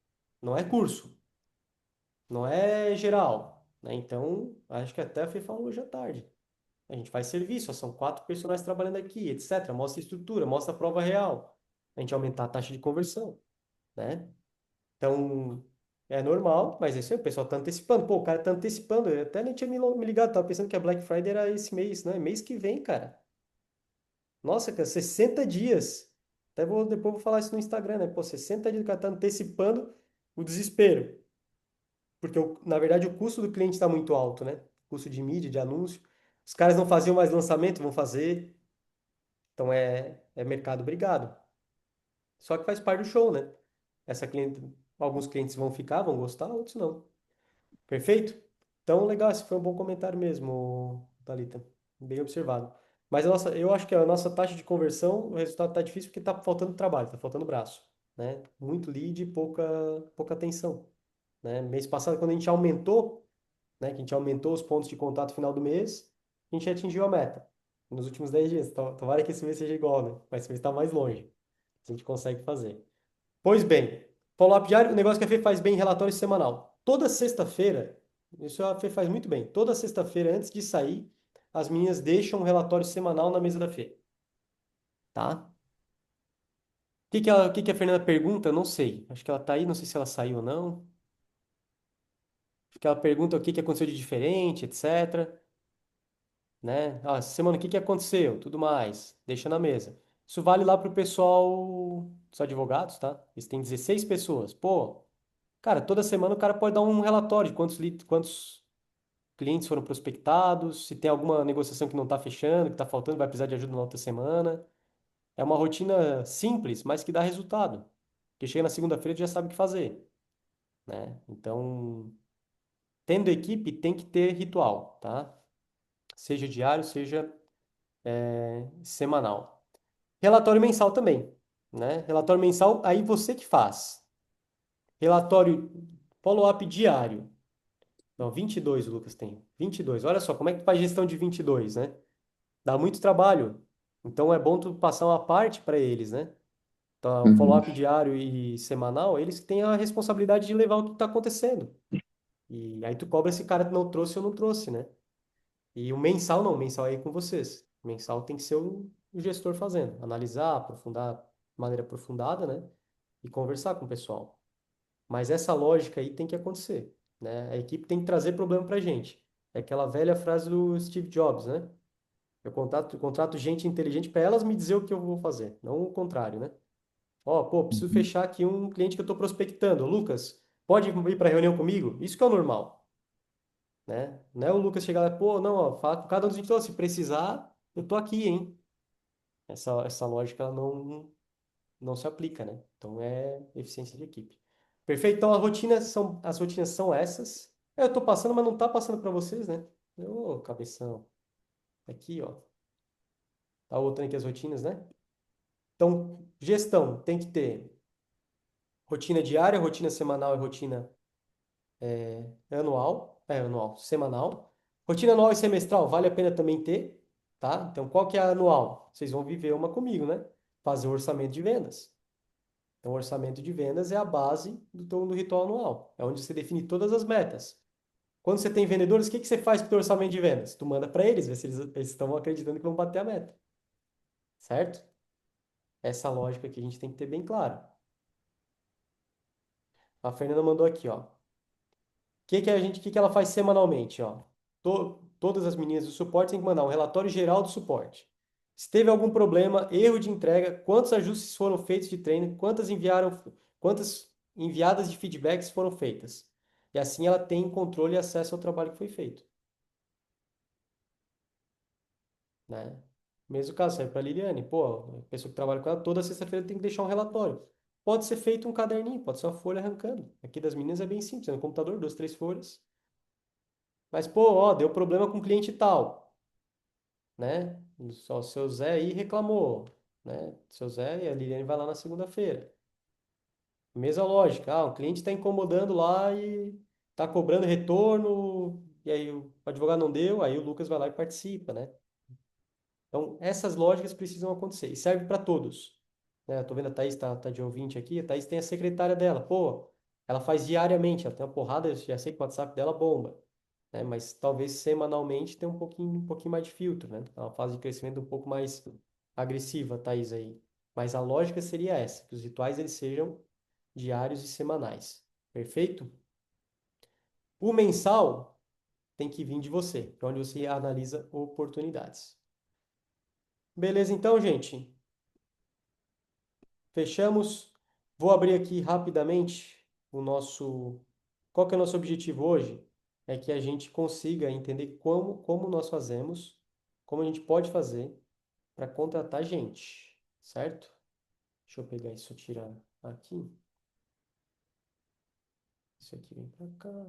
não é curso, não é geral, né? Então, acho que até a Fê falou hoje à tarde. A gente faz serviço, ó, são 4 personagens trabalhando aqui, etc. Mostra a estrutura, mostra a prova real. A gente aumentar a taxa de conversão, né? Então, é normal, mas é isso aí, o pessoal tá antecipando. Pô, o cara tá antecipando. Eu até nem tinha me ligado, tava pensando que a Black Friday era esse mês, né? Mês que vem, cara. Nossa, cara, 60 dias. Depois vou falar isso no Instagram, né? Pô, 60 dias o cara tá antecipando o desespero. Porque, na verdade, o custo do cliente está muito alto, né? Custo de mídia, de anúncio. Os caras não faziam mais lançamento, vão fazer. Então, é mercado brigado. Só que faz parte do show, né? Alguns clientes vão ficar, vão gostar, outros não. Perfeito? Então, legal, esse foi um bom comentário mesmo, Thalita. Bem observado. Mas eu acho que a nossa taxa de conversão, o resultado está difícil porque está faltando trabalho, está faltando braço, né? Muito lead e pouca atenção, né? Mês passado, quando a gente aumentou, né, que a gente aumentou os pontos de contato no final do mês, a gente atingiu a meta. Nos últimos 10 dias. Tomara que esse mês seja igual, né? Mas esse mês está mais longe. A gente consegue fazer. Pois bem, follow-up diário, o negócio que a Fê faz bem em relatório semanal. Toda sexta-feira, isso a Fê faz muito bem. Toda sexta-feira, antes de sair, as meninas deixam um relatório semanal na mesa da Fê, tá? O que que a Fernanda pergunta? Não sei. Acho que ela tá aí, não sei se ela saiu ou não. Acho que ela pergunta o que que aconteceu de diferente, etc. Né? Ah, essa semana o que que aconteceu? Tudo mais. Deixa na mesa. Isso vale lá pro pessoal dos advogados, tá? Eles têm 16 pessoas. Pô, cara, toda semana o cara pode dar um relatório de quantos clientes foram prospectados, se tem alguma negociação que não está fechando, que está faltando, vai precisar de ajuda na outra semana. É uma rotina simples, mas que dá resultado. Porque chega na segunda-feira e já sabe o que fazer, né? Então, tendo equipe, tem que ter ritual, tá? Seja diário, seja semanal. Relatório mensal também, né? Relatório mensal, aí você que faz. Relatório follow-up diário. Não, 22 o Lucas tem. 22. Olha só, como é que tu faz gestão de 22, né? Dá muito trabalho. Então é bom tu passar uma parte para eles, né? Então, Uhum. follow-up diário e semanal, eles que têm a responsabilidade de levar o que está acontecendo. E aí tu cobra esse cara que não trouxe ou não trouxe, né? E o mensal não, o mensal é aí com vocês. O mensal tem que ser o gestor fazendo, analisar, aprofundar de maneira aprofundada, né? E conversar com o pessoal. Mas essa lógica aí tem que acontecer, né? A equipe tem que trazer problema pra gente. É aquela velha frase do Steve Jobs, né? Eu contrato gente inteligente para elas me dizer o que eu vou fazer, não o contrário, né? Ó, pô, preciso Uhum. fechar aqui um cliente que eu estou prospectando. Ô, Lucas, pode ir para reunião comigo? Isso que é o normal, né? Não é o Lucas chegar lá, pô, não, ó, fala com cada um dos gente, ó, se precisar, eu tô aqui, hein? Essa lógica ela não se aplica, né? Então é eficiência de equipe. Perfeito? Então as rotinas são essas. Eu estou passando, mas não está passando para vocês, né? Ô, cabeção. Aqui, ó. Tá botando aqui as rotinas, né? Então, gestão tem que ter rotina diária, rotina semanal e rotina anual, semanal. Rotina anual e semestral vale a pena também ter, tá? Então, qual que é a anual? Vocês vão viver uma comigo, né? Fazer o orçamento de vendas. Então, o orçamento de vendas é a base do ritual anual. É onde você define todas as metas. Quando você tem vendedores, o que que você faz com o teu orçamento de vendas? Tu manda para eles, ver se eles estão acreditando que vão bater a meta. Certo? Essa lógica que a gente tem que ter bem clara. A Fernanda mandou aqui, ó. O que que ela faz semanalmente, ó? Todas as meninas do suporte têm que mandar um relatório geral do suporte. Se teve algum problema, erro de entrega, quantos ajustes foram feitos de treino, quantas enviadas de feedbacks foram feitas. E assim ela tem controle e acesso ao trabalho que foi feito, né? Mesmo caso, serve para a Liliane. Pô, a pessoa que trabalha com ela toda sexta-feira tem que deixar um relatório. Pode ser feito um caderninho, pode ser uma folha arrancando. Aqui das meninas é bem simples, é no computador, duas, três folhas. Mas, pô, ó, deu problema com o cliente tal, né? Só o seu Zé aí reclamou, né? Seu Zé e a Liliane vai lá na segunda-feira. Mesma lógica, o cliente está incomodando lá e está cobrando retorno, e aí o advogado não deu, aí o Lucas vai lá e participa, né? Então, essas lógicas precisam acontecer e serve para todos. Né? Eu tô vendo a Thaís tá de ouvinte aqui, a Thaís tem a secretária dela, pô, ela faz diariamente, ela tem uma porrada, eu já sei que o WhatsApp dela bomba, né? Mas talvez semanalmente tenha um pouquinho mais de filtro, né? É uma fase de crescimento um pouco mais agressiva, a Thaís aí. Mas a lógica seria essa, que os rituais eles sejam diários e semanais. Perfeito? O mensal tem que vir de você, que é onde você analisa oportunidades. Beleza, então, gente? Fechamos. Vou abrir aqui rapidamente o nosso. Qual que é o nosso objetivo hoje? É que a gente consiga entender como nós fazemos, como a gente pode fazer para contratar gente, certo? Deixa eu pegar isso, tirar aqui. Isso aqui vem para cá.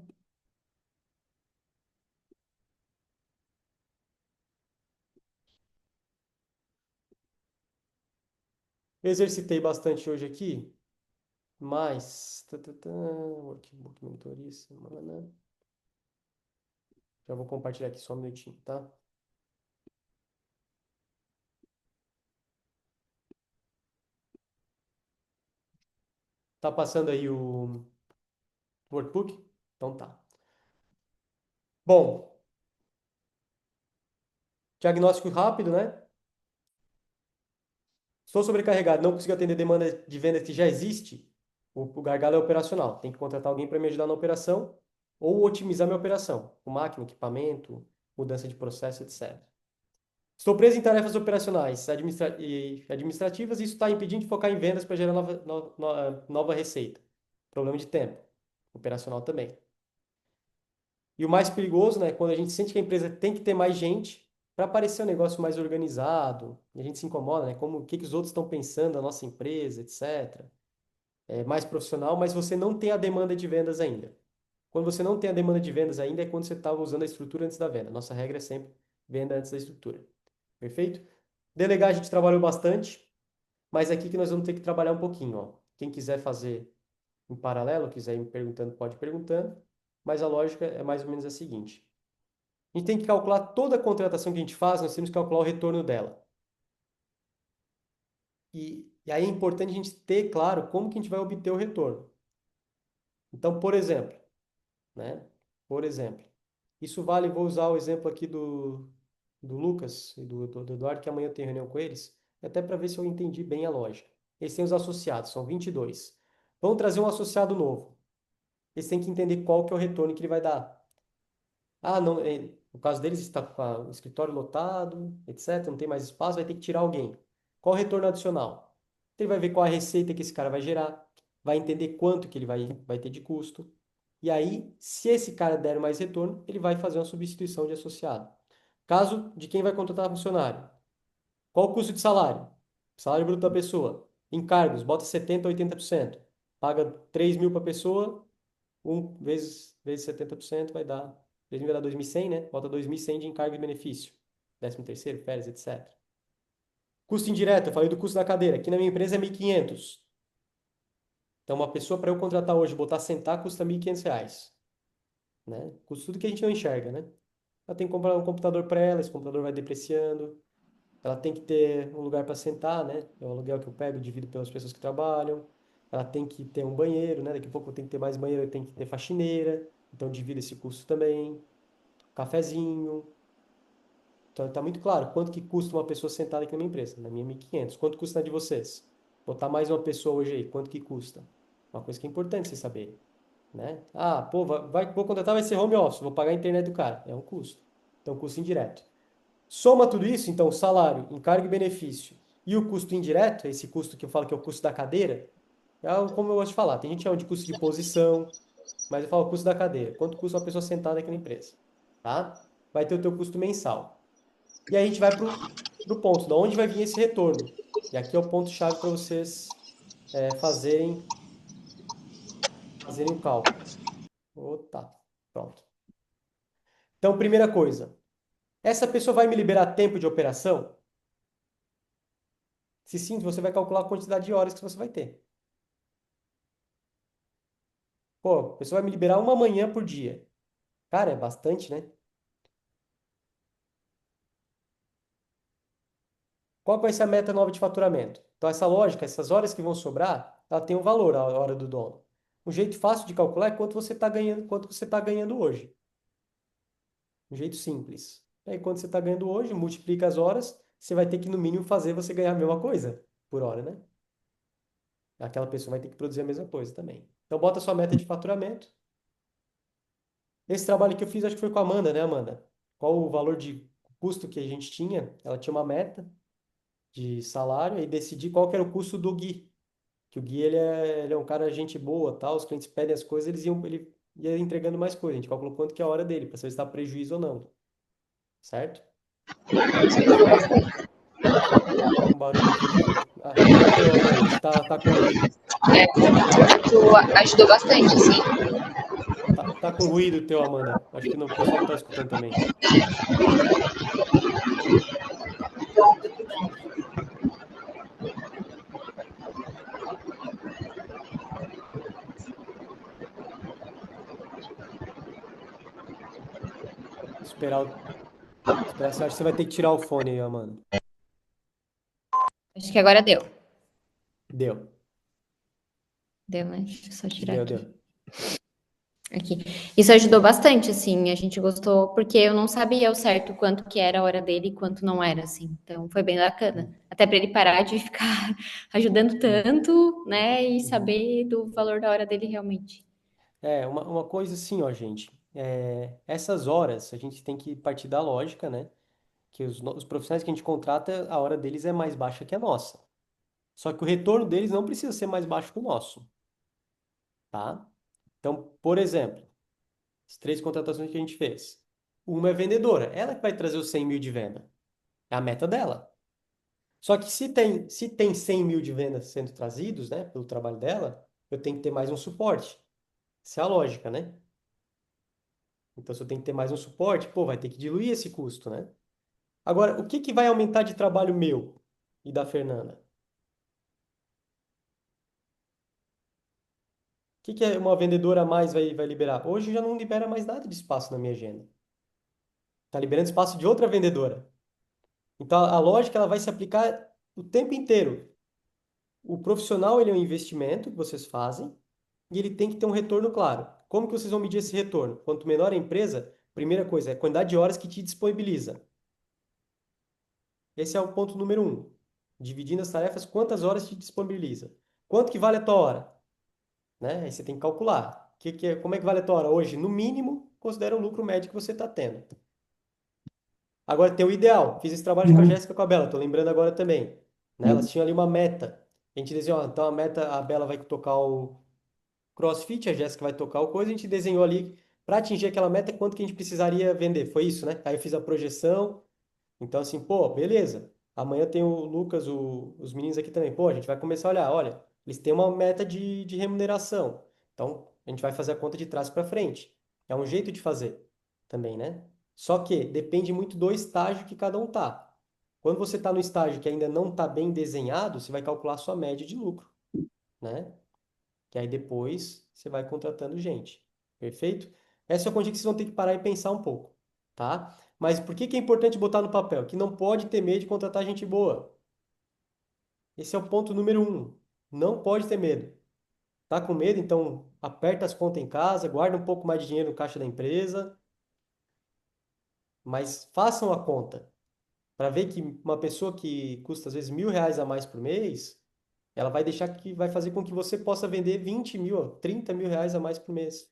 Exercitei bastante hoje aqui, mas... Workbook, mentoria, semana... Já vou compartilhar aqui só um minutinho, tá? Tá passando aí o workbook? Então tá. Bom, diagnóstico rápido, né? Estou sobrecarregado, não consigo atender demanda de venda que já existe. O gargalo é operacional. Tem que contratar alguém para me ajudar na operação ou otimizar minha operação, com máquina, equipamento, mudança de processo, etc. Estou preso em tarefas operacionais e administrativas e isso está impedindo de focar em vendas para gerar nova receita. Problema de tempo. Operacional também. E o mais perigoso, né, quando a gente sente que a empresa tem que ter mais gente para parecer um negócio mais organizado, e a gente se incomoda, né, como o que os outros estão pensando da nossa empresa, etc. É mais profissional, mas você não tem a demanda de vendas ainda. Quando você não tem a demanda de vendas ainda, é quando você estava usando a estrutura antes da venda. Nossa regra é sempre venda antes da estrutura. Perfeito? Delegar a gente trabalhou bastante, mas é aqui que nós vamos ter que trabalhar um pouquinho, ó. Quem quiser fazer em paralelo, quiser ir me perguntando, pode ir perguntando, mas a lógica é mais ou menos a seguinte. A gente tem que calcular toda a contratação que a gente faz, nós temos que calcular o retorno dela. E aí é importante a gente ter claro como que a gente vai obter o retorno. Então, por exemplo, né? Por exemplo, isso vale, vou usar o exemplo aqui do Lucas e do Eduardo, que amanhã eu tenho reunião com eles, até para ver se eu entendi bem a lógica. Eles têm os associados, são 22. Vamos trazer um associado novo. Eles têm que entender qual que é o retorno que ele vai dar. Ah, não, no caso deles está com o escritório lotado, etc, não tem mais espaço, vai ter que tirar alguém. Qual o retorno adicional? Ele vai ver qual a receita que esse cara vai gerar, vai entender quanto que ele vai ter de custo. E aí, se esse cara der mais retorno, ele vai fazer uma substituição de associado. Caso de quem vai contratar funcionário. Qual o custo de salário? Salário bruto da pessoa. Encargos, bota 70% a 80%. Paga 3 mil para a pessoa, 1 vezes 70% vai dar. 3 mil vai dar 2.100, né? Bota 2.100 de encargo e benefício. 13º, férias, etc. Custo indireto, eu falei do custo da cadeira. Aqui na minha empresa é 1.500. Então, uma pessoa para eu contratar hoje, botar sentar, custa R$ 1.500. Né? Custa tudo que a gente não enxerga, né? Ela tem que comprar um computador para ela, esse computador vai depreciando. Ela tem que ter um lugar para sentar, né? É o aluguel que eu pego, divido pelas pessoas que trabalham. Ela tem que ter um banheiro, né? Daqui a pouco eu tenho que ter mais banheiro, eu tenho que ter faxineira. Então, divido esse custo também. Cafezinho. Então, tá muito claro quanto que custa uma pessoa sentada aqui na minha empresa. Na minha, 1.500. Quanto custa na de vocês? Botar mais uma pessoa hoje aí, quanto que custa? Uma coisa que é importante vocês saberem, né? Ah, pô, vou contratar, vai ser home office, vou pagar a internet do cara. É um custo. Então, custo indireto. Soma tudo isso, então, salário, encargo e benefício, e o custo indireto, esse custo que eu falo que é o custo da cadeira, é algo como eu gosto de falar. Tem gente que chama de custo de posição, mas eu falo custo da cadeira. Quanto custa uma pessoa sentada aqui na empresa? Tá? Vai ter o teu custo mensal. E aí a gente vai pro ponto, de onde vai vir esse retorno. E aqui é o ponto-chave para vocês fazerem o cálculo. Tá, pronto. Então, primeira coisa, essa pessoa vai me liberar tempo de operação? Se sim, você vai calcular a quantidade de horas que você vai ter. Pô, a pessoa vai me liberar uma manhã por dia. Cara, é bastante, né? Qual que vai ser a meta nova de faturamento? Então, essa lógica, essas horas que vão sobrar, ela tem um valor, a hora do dono. Um jeito fácil de calcular é quanto você está ganhando hoje. Um jeito simples. Aí, quanto você está ganhando hoje, multiplica as horas, você vai ter que, no mínimo, fazer você ganhar a mesma coisa por hora, né? Aquela pessoa vai ter que produzir a mesma coisa também. Então, bota a sua meta de faturamento. Esse trabalho que eu fiz, acho que foi com a Amanda, né, Amanda? Qual o valor de custo que a gente tinha? Ela tinha uma meta de salário e decidi qual que era o custo do Gui. Que o Gui, ele é um cara gente boa, tal, os clientes pedem as coisas, ele ia entregando mais coisas. A gente calculou quanto que é a hora dele, para saber se dá prejuízo ou não. Certo? Um barulho aqui de fundo. Ah, tá com ruído. Tu ajudou bastante, assim. Tá com ruído o teu, Amanda. Acho que o pessoal não tá escutando também. Esperar, esperar, você acha que você vai ter que tirar o fone aí, Amanda. Acho que agora deu. Deu, Deu, né? Deixa eu só tirar deu, aqui. deu. Aqui. Isso ajudou bastante, assim, a gente gostou, porque eu não sabia ao certo quanto que era a hora dele e quanto não era, assim. Então foi bem bacana. Até para ele parar de ficar ajudando tanto, né? E saber do valor da hora dele realmente. Uma coisa assim, ó, gente. Essas horas, a gente tem que partir da lógica, né? Que os profissionais que a gente contrata, a hora deles é mais baixa que a nossa. Só que o retorno deles não precisa ser mais baixo que o nosso, tá? Então, por exemplo, as 3 contratações que a gente fez. Uma é vendedora, ela que vai trazer os 100 mil de venda. É a meta dela. Só que se tem 100 mil de vendas sendo trazidos, né, pelo trabalho dela, eu tenho que ter mais um suporte. Essa é a lógica, né? Então, se eu tenho que ter mais um suporte, pô, vai ter que diluir esse custo, né? Agora, o que que vai aumentar de trabalho meu e da Fernanda? O que que uma vendedora a mais vai liberar? Hoje já não libera mais nada de espaço na minha agenda. Está liberando espaço de outra vendedora. Então, a lógica ela vai se aplicar o tempo inteiro. O profissional ele é um investimento que vocês fazem e ele tem que ter um retorno claro. Como que vocês vão medir esse retorno? Quanto menor a empresa, primeira coisa é a quantidade de horas que te disponibiliza. Esse é o ponto número um. Dividindo as tarefas, quantas horas te disponibiliza? Quanto que vale a tua hora? Né? Aí você tem que calcular. Como é que vale a tua hora? Hoje, no mínimo, considera o lucro médio que você está tendo. Agora tem o ideal. Fiz esse trabalho com a Jéssica e com a Bela, tô lembrando agora também. Né? Elas tinham ali uma meta. A gente desenhou, ó, então a meta, a Bela vai tocar o CrossFit, a Jéssica vai tocar o coisa, a gente desenhou ali para atingir aquela meta, quanto que a gente precisaria vender. Foi isso, né? Aí eu fiz a projeção. Então, assim, pô, beleza. Amanhã tem o Lucas, os meninos aqui também. Pô, a gente vai começar a olhar, olha, eles têm uma meta de remuneração. Então, a gente vai fazer a conta de trás para frente. É um jeito de fazer também, né? Só que depende muito do estágio que cada um tá. Quando você está no estágio que ainda não está bem desenhado, você vai calcular a sua média de lucro, né? Que aí depois você vai contratando gente. Perfeito? Essa é a conta que vocês vão ter que parar e pensar um pouco, tá? Mas por que que é importante botar no papel? Que não pode ter medo de contratar gente boa. Esse é o ponto número um. Não pode ter medo. Tá com medo? Então aperta as contas em casa, guarda um pouco mais de dinheiro no caixa da empresa, mas façam a conta para ver que uma pessoa que custa às vezes R$ 1.000 a mais por mês, ela vai deixar que vai fazer com que você possa vender 20 mil, ó, 30 mil reais a mais por mês.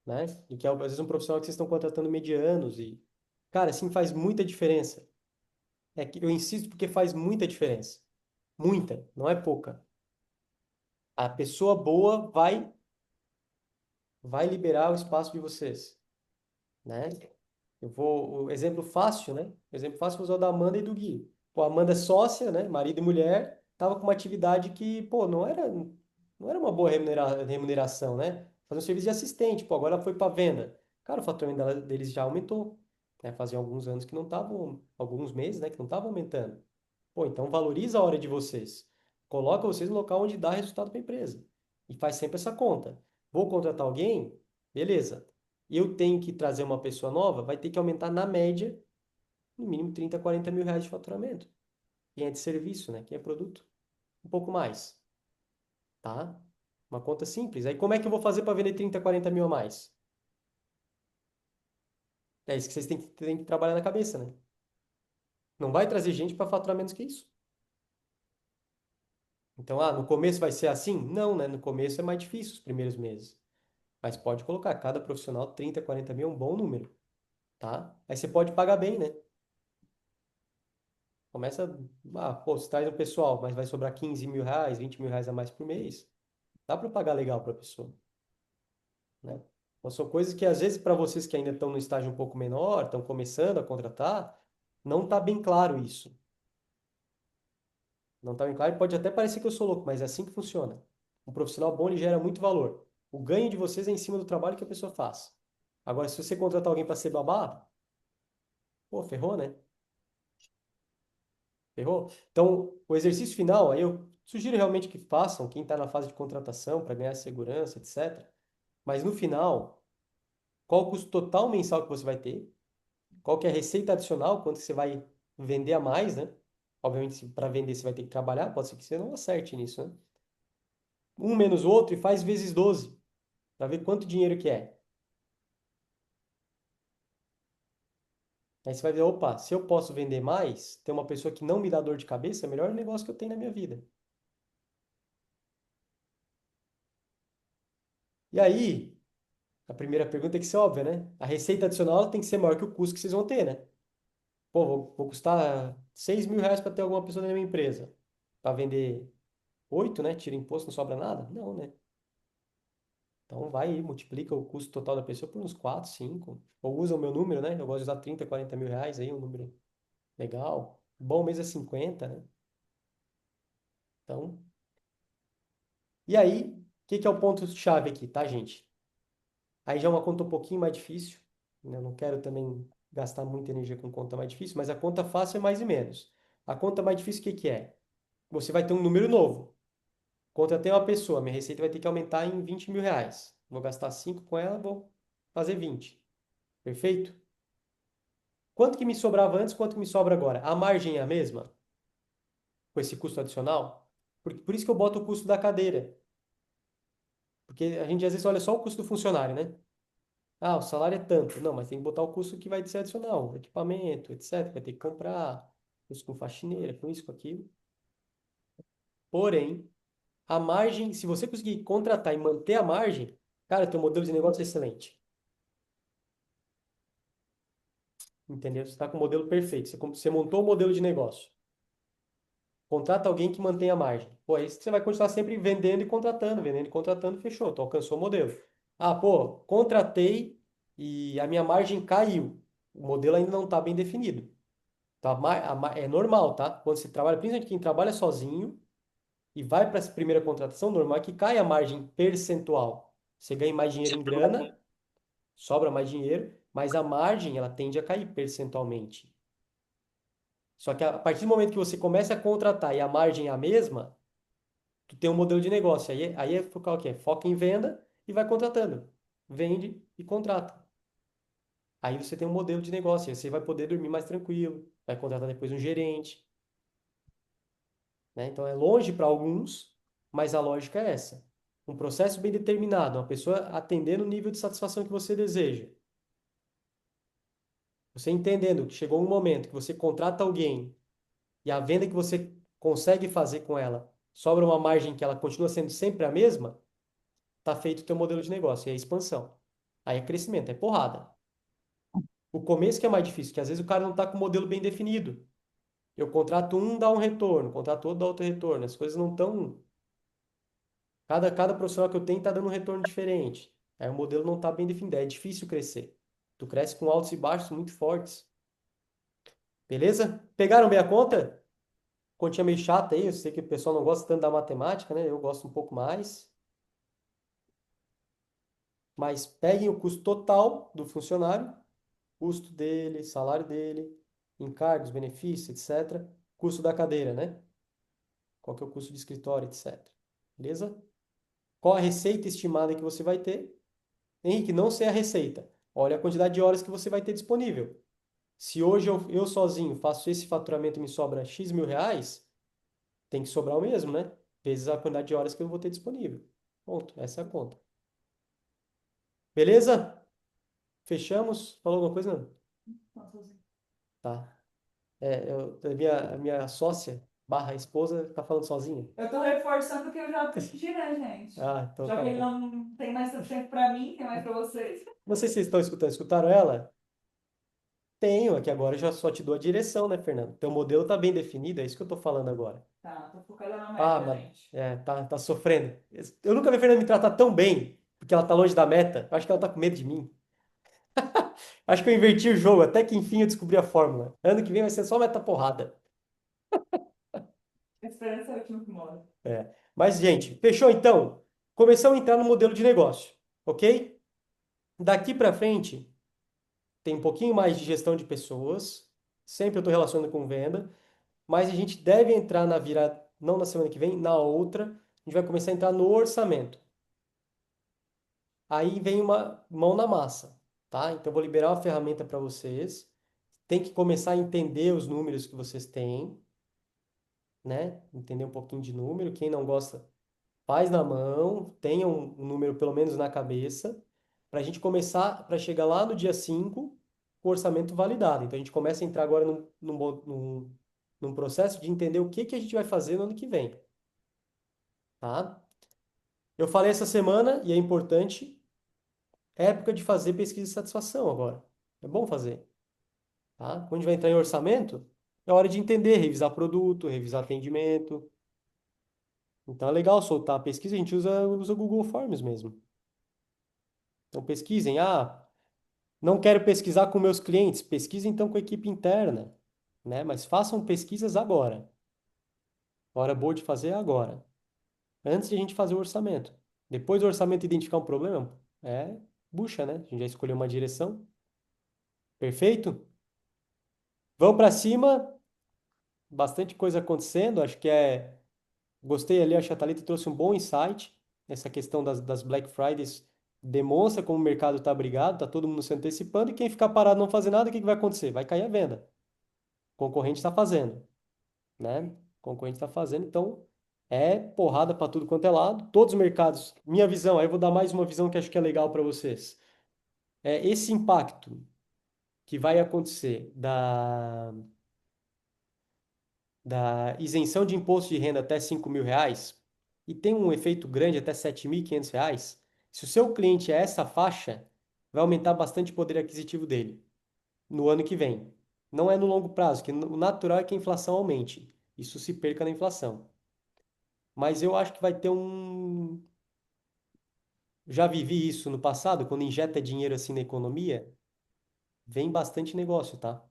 Né? E que é, às vezes, um profissional que vocês estão contratando medianos e, cara, assim faz muita diferença. É que eu insisto porque faz muita diferença. Muita, não é pouca. A pessoa boa vai liberar o espaço de vocês, né? O exemplo fácil, né? O exemplo fácil foi usar o da Amanda e do Gui. Pô, a Amanda é sócia, né? Marido e mulher, tava com uma atividade que, pô, não era uma boa remuneração, né? Fazer um serviço de assistente, pô, agora ela foi para venda. Cara, o faturamento deles já aumentou, né? Fazia alguns anos que não estavam, alguns meses, né, que não estavam aumentando. Pô, então valoriza a hora de vocês. Coloca vocês no local onde dá resultado para a empresa. E faz sempre essa conta. Vou contratar alguém? Beleza. Eu tenho que trazer uma pessoa nova, vai ter que aumentar na média, no mínimo 30, 40 mil reais de faturamento. Quem é de serviço, né? Quem é produto, um pouco mais, tá? Uma conta simples. Aí como é que eu vou fazer para vender 30, 40 mil a mais? É isso que vocês têm que trabalhar na cabeça, né? Não vai trazer gente para faturar menos que isso. Então, no começo vai ser assim? Não, né? No começo é mais difícil os primeiros meses. Mas pode colocar, cada profissional 30, 40 mil é um bom número, tá? Aí você pode pagar bem, né? Começa, pô, você traz um pessoal, mas vai sobrar 15 mil reais, 20 mil reais a mais por mês. Dá para pagar legal para a pessoa, né? Então, são coisas que às vezes para vocês que ainda estão no estágio um pouco menor, estão começando a contratar, não está bem claro isso. Não está bem claro e pode até parecer que eu sou louco, mas é assim que funciona. Um profissional bom, ele gera muito valor. O ganho de vocês é em cima do trabalho que a pessoa faz. Agora, se você contratar alguém para ser babá, pô, ferrou, né? Ferrou? Então, o exercício final, aí eu sugiro realmente que façam, quem está na fase de contratação para ganhar segurança, etc. Mas no final, qual o custo total mensal que você vai ter, qual que é a receita adicional, quanto que você vai vender a mais, né? Obviamente, para vender você vai ter que trabalhar, pode ser que você não acerte nisso, né? Um menos o outro e faz vezes 12, para ver quanto dinheiro que é. Aí você vai ver, opa, se eu posso vender mais, ter uma pessoa que não me dá dor de cabeça, é o melhor negócio que eu tenho na minha vida. E aí, a primeira pergunta tem que ser óbvia, né? A receita adicional tem que ser maior que o custo que vocês vão ter, né? Pô, vou custar R$ 6.000 para ter alguma pessoa na minha empresa. Para vender 8, né? Tira imposto, não sobra nada? Não, né? Então vai aí, multiplica o custo total da pessoa por uns 4, 5. Ou usa o meu número, né? Eu gosto de usar 30, 40 mil reais aí, um número legal. Bom mês é 50, né? Então, e aí, o que é o ponto-chave aqui, tá, gente? Aí já é uma conta um pouquinho mais difícil, né? Eu não quero também gastar muita energia com conta mais difícil, mas a conta fácil é mais e menos. A conta mais difícil, o que é? Você vai ter um número novo. Contratei uma pessoa, minha receita vai ter que aumentar em R$ 20.000. Vou gastar 5 com ela, vou fazer 20. Perfeito? Quanto que me sobrava antes, quanto que me sobra agora? A margem é a mesma? Com esse custo adicional? Por isso que eu boto o custo da cadeira. Porque a gente às vezes olha só o custo do funcionário, né? Ah, o salário é tanto. Não, mas tem que botar o custo que vai ser adicional, equipamento, etc. Vai ter que comprar, custo com faxineira, com isso, com aquilo. Porém, a margem, se você conseguir contratar e manter a margem, cara, teu modelo de negócio é excelente. Entendeu? Você está com o modelo perfeito. Você montou o modelo de negócio. Contrata alguém que mantenha a margem. Pô, aí você vai continuar sempre vendendo e contratando, fechou. Tu alcançou o modelo. Ah, pô, contratei e a minha margem caiu. O modelo ainda não está bem definido. Tá? É normal, tá? Quando você trabalha, principalmente quem trabalha sozinho e vai para essa primeira contratação, normal é que caia a margem percentual. Você ganha mais dinheiro em grana, sobra mais dinheiro, mas a margem ela tende a cair percentualmente. Só que a partir do momento que você começa a contratar e a margem é a mesma, tu tem um modelo de negócio. Aí é focar o quê? Foca em venda e vai contratando. Vende e contrata. Aí você tem um modelo de negócio. Aí você vai poder dormir mais tranquilo. Vai contratar depois um gerente, né? Então é longe para alguns, mas a lógica é essa. Um processo bem determinado, uma pessoa atendendo o nível de satisfação que você deseja. Você entendendo que chegou um momento que você contrata alguém e a venda que você consegue fazer com ela sobra uma margem que ela continua sendo sempre a mesma, tá feito o teu modelo de negócio, e é expansão. Aí é crescimento, é porrada. O começo que é mais difícil, que às vezes o cara não tá com o modelo bem definido. Eu contrato um, dá um retorno, contrato outro, dá outro retorno. As coisas não estão. Cada profissional que eu tenho tá dando um retorno diferente. Aí o modelo não tá bem definido, é difícil crescer. Tu cresce com altos e baixos muito fortes. Beleza? Pegaram bem a conta? Continha meio chata aí, eu sei que o pessoal não gosta tanto da matemática, né? Eu gosto um pouco mais. Mas peguem o custo total do funcionário, custo dele, salário dele, encargos, benefícios, etc. Custo da cadeira, né? Qual que é o custo de escritório, etc. Beleza? Qual a receita estimada que você vai ter? Henrique, não sei a receita. Olha a quantidade de horas que você vai ter disponível. Se hoje eu sozinho faço esse faturamento e me sobra X mil reais, tem que sobrar o mesmo, né? Vezes a quantidade de horas que eu vou ter disponível. Ponto. Essa é a conta. Beleza? Fechamos? Falou alguma coisa? Não? Tá. A minha sócia, barra esposa, tá falando sozinha. Eu tô reforçando o que eu já pedi, né, gente? Ah, então Já tá que ele bom. não tem mais tanto tempo pra mim, tem mais pra vocês. Não sei se vocês estão escutando. Escutaram ela? Tenho, aqui agora eu já só te dou a direção, né, Fernando? Teu modelo tá bem definido, é isso que eu tô falando agora. Tá, tô focada na Ah, meta, mas gente. tá sofrendo. Eu nunca vi a Fernanda me tratar tão bem, porque ela tá longe da meta. Eu acho que ela tá com medo de mim. Acho que eu inverti o jogo, até que enfim eu descobri a fórmula. Ano que vem vai ser só meta porrada. A esperança é o último que morre. Mas, gente, fechou então? Começamos a entrar no modelo de negócio, ok? Daqui para frente, tem um pouquinho mais de gestão de pessoas. Sempre eu estou relacionando com venda. Mas a gente deve entrar na virada, não na semana que vem, na outra. A gente vai começar a entrar no orçamento. Aí vem uma mão na massa. tá? Então, eu vou liberar uma ferramenta para vocês. Tem que começar a entender os números que vocês têm, né? Entender um pouquinho de número. Quem não gosta, faz na mão, tenha um número pelo menos na cabeça, para a gente começar, para chegar lá no dia 5 com o orçamento validado. Então, a gente começa a entrar agora num processo de entender o que que a gente vai fazer no ano que vem, tá? Eu falei essa semana, e é importante, é época de fazer pesquisa de satisfação agora. É bom fazer, tá? Quando a gente vai entrar em orçamento, é hora de entender, revisar produto, revisar atendimento. Então é legal soltar a pesquisa, a gente usa o Google Forms mesmo. Então pesquisem, não quero pesquisar com meus clientes, pesquisem então com a equipe interna, né? Mas façam pesquisas agora. A hora boa de fazer é agora, antes de a gente fazer o orçamento. Depois do orçamento identificar um problema, bucha, né? A gente já escolheu uma direção. Perfeito? Vamos para cima, bastante coisa acontecendo, acho que gostei ali, acho que a Thalita trouxe um bom insight, essa questão das Black Fridays demonstra como o mercado está brigado, está todo mundo se antecipando, e quem ficar parado e não fazer nada, o que que vai acontecer? Vai cair a venda. O concorrente está fazendo, né? O concorrente está fazendo, então é porrada para tudo quanto é lado, todos os mercados, minha visão, aí eu vou dar mais uma visão que acho que é legal para vocês. Esse impacto que vai acontecer da isenção de imposto de renda até R$ 5.000 e tem um efeito grande até R$ 7.500, se o seu cliente é essa faixa, vai aumentar bastante o poder aquisitivo dele no ano que vem. Não é no longo prazo, que o natural é que a inflação aumente. Isso se perca na inflação. Mas eu acho que vai ter um. Já vivi isso no passado, quando injeta dinheiro assim na economia, vem bastante negócio, tá?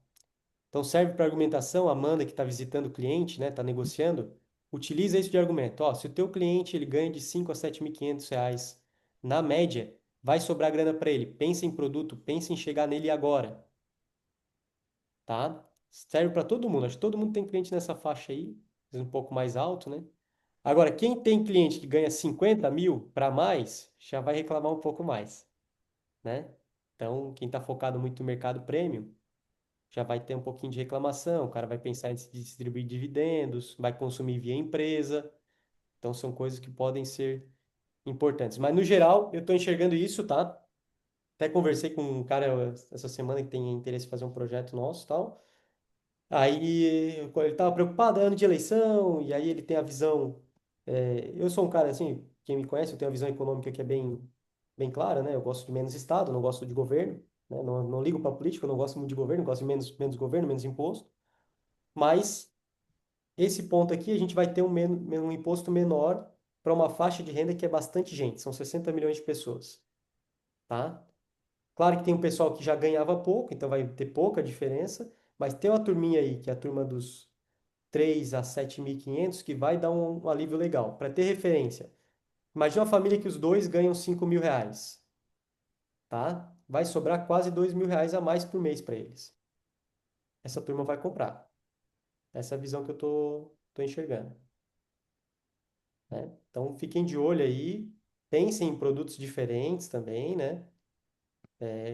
Então serve para argumentação, a Amanda que está visitando o cliente, né, está negociando, utiliza isso de argumento. Ó, se o teu cliente ele ganha de 5 a 7.500 reais na média, vai sobrar grana para ele. Pensa em produto, pensa em chegar nele agora, tá? Serve para todo mundo. Acho que todo mundo tem cliente nessa faixa aí, às vezes um pouco mais alto, né? Agora, quem tem cliente que ganha 50 mil para mais, já vai reclamar um pouco mais, né? Então, quem está focado muito no mercado premium, já vai ter um pouquinho de reclamação, o cara vai pensar em distribuir dividendos, vai consumir via empresa. Então, são coisas que podem ser importantes. Mas, no geral, eu estou enxergando isso, tá? Até conversei com um cara essa semana que tem interesse em fazer um projeto nosso e tal. Aí ele estava preocupado, é ano de eleição, e aí ele tem a visão. Eu sou um cara assim, quem me conhece, eu tenho a visão econômica que é bem clara, né? Eu gosto de menos Estado, não gosto de governo, né? Não ligo para política, eu não gosto muito de governo, gosto de menos governo, menos imposto. Mas esse ponto aqui, a gente vai ter um imposto menor para uma faixa de renda que é bastante gente, são 60 milhões de pessoas, tá? Claro que tem um pessoal que já ganhava pouco, então vai ter pouca diferença, mas tem uma turminha aí, que é a turma dos 3 a 7.500 que vai dar um alívio legal. Para ter referência, imagina uma família que os dois ganham 5.000 reais, tá? Vai sobrar quase 2.000 reais a mais por mês para eles. Essa turma vai comprar. Essa é a visão que eu tô enxergando, né? Então fiquem de olho aí, pensem em produtos diferentes também, né?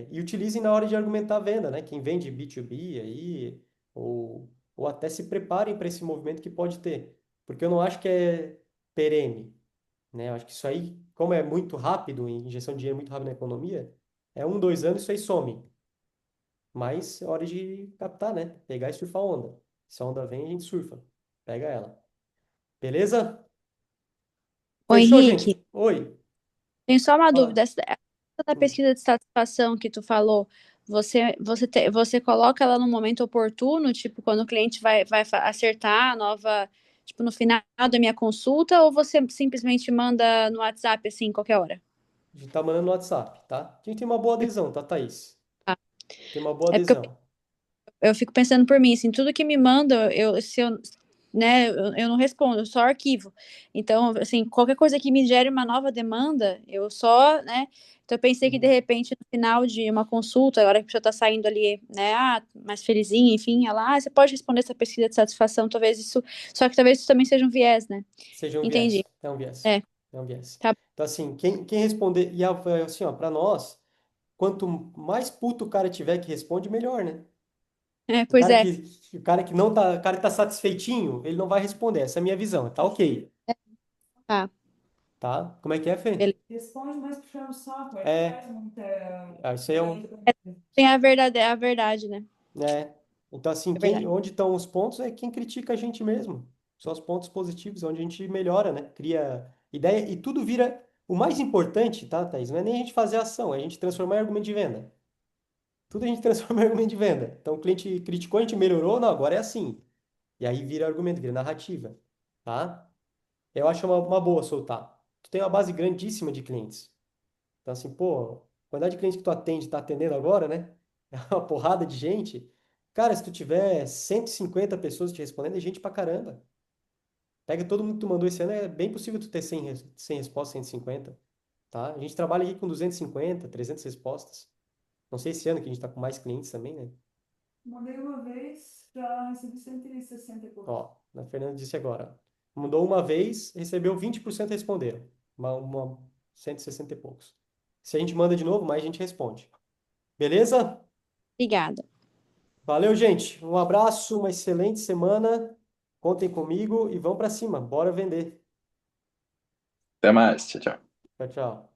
E utilizem na hora de argumentar a venda, né? Quem vende B2B aí, ou até se preparem para esse movimento que pode ter. Porque eu não acho que é perene, né? Eu acho que isso aí, como é muito rápido, injeção de dinheiro muito rápido na economia, 1, 2 anos isso aí some. Mas é hora de captar, né? Pegar e surfar a onda. Se a onda vem, a gente surfa. Pega ela. Beleza? Ô Fechou, Henrique, gente? Oi. tenho só uma dúvida. Fala. Essa da Hum. pesquisa de satisfação que tu falou, você coloca ela no momento oportuno, tipo, quando o cliente vai acertar a nova, tipo, no final da minha consulta, ou você simplesmente manda no WhatsApp, assim, qualquer hora? A gente tá mandando no WhatsApp, tá? A gente tem uma boa adesão, tá, Thaís? Tá. Tem uma boa É porque adesão. eu fico pensando por mim, assim, tudo que me manda, se eu, né, eu não respondo, eu só arquivo. Então, assim, qualquer coisa que me gere uma nova demanda, eu só, né, então eu pensei que de Uhum. repente no final de uma consulta, agora que a pessoa tá saindo ali, né, mais felizinha, enfim, você pode responder essa pesquisa de satisfação, talvez isso, só que talvez isso também seja um viés, né? Seja um Entendi. viés. É um viés. É, É um viés. tá. Então, assim, quem responder. E assim, ó, para nós, quanto mais puto o cara tiver que responde, melhor, né? É, O pois cara é. que, o cara que não tá, o cara que tá satisfeitinho, ele não vai responder. Essa é a minha visão. Tá ok, Tá, tá? Como é que é, Fê? beleza. Responde mais puxando o saco, ele É, faz muita. isso aí é um, Tem a verdade, né? né? Então, assim, É verdade. onde estão os pontos é quem critica a gente mesmo. São os pontos positivos, onde a gente melhora, né? Cria ideia e tudo vira. O mais importante, tá, Thaís? Não é nem a gente fazer ação, é a gente transformar em argumento de venda. Tudo a gente transforma em argumento de venda. Então, o cliente criticou, a gente melhorou, não, agora é assim. E aí vira argumento, vira narrativa, tá? Eu acho uma boa soltar. Tu tem uma base grandíssima de clientes. Então, assim, pô, a quantidade de clientes que tu atende, tá atendendo agora, né? É uma porrada de gente. Cara, se tu tiver 150 pessoas te respondendo, é gente pra caramba. Pega todo mundo que tu mandou esse ano, é bem possível tu ter 100 respostas, 150, tá? A gente trabalha aqui com 250, 300 respostas. Não sei esse ano que a gente tá com mais clientes também, né? Mandei uma vez, já recebi 160 e pouco. Ó, a Fernanda disse agora. Mandou uma vez, recebeu 20% responderam. Uma 160 e poucos. Se a gente manda de novo, mais a gente responde. Beleza? Obrigada. Valeu, gente. Um abraço, uma excelente semana. Contem comigo e vamos para cima. Bora vender. Até mais. Tchau, tchau. Tchau, tchau.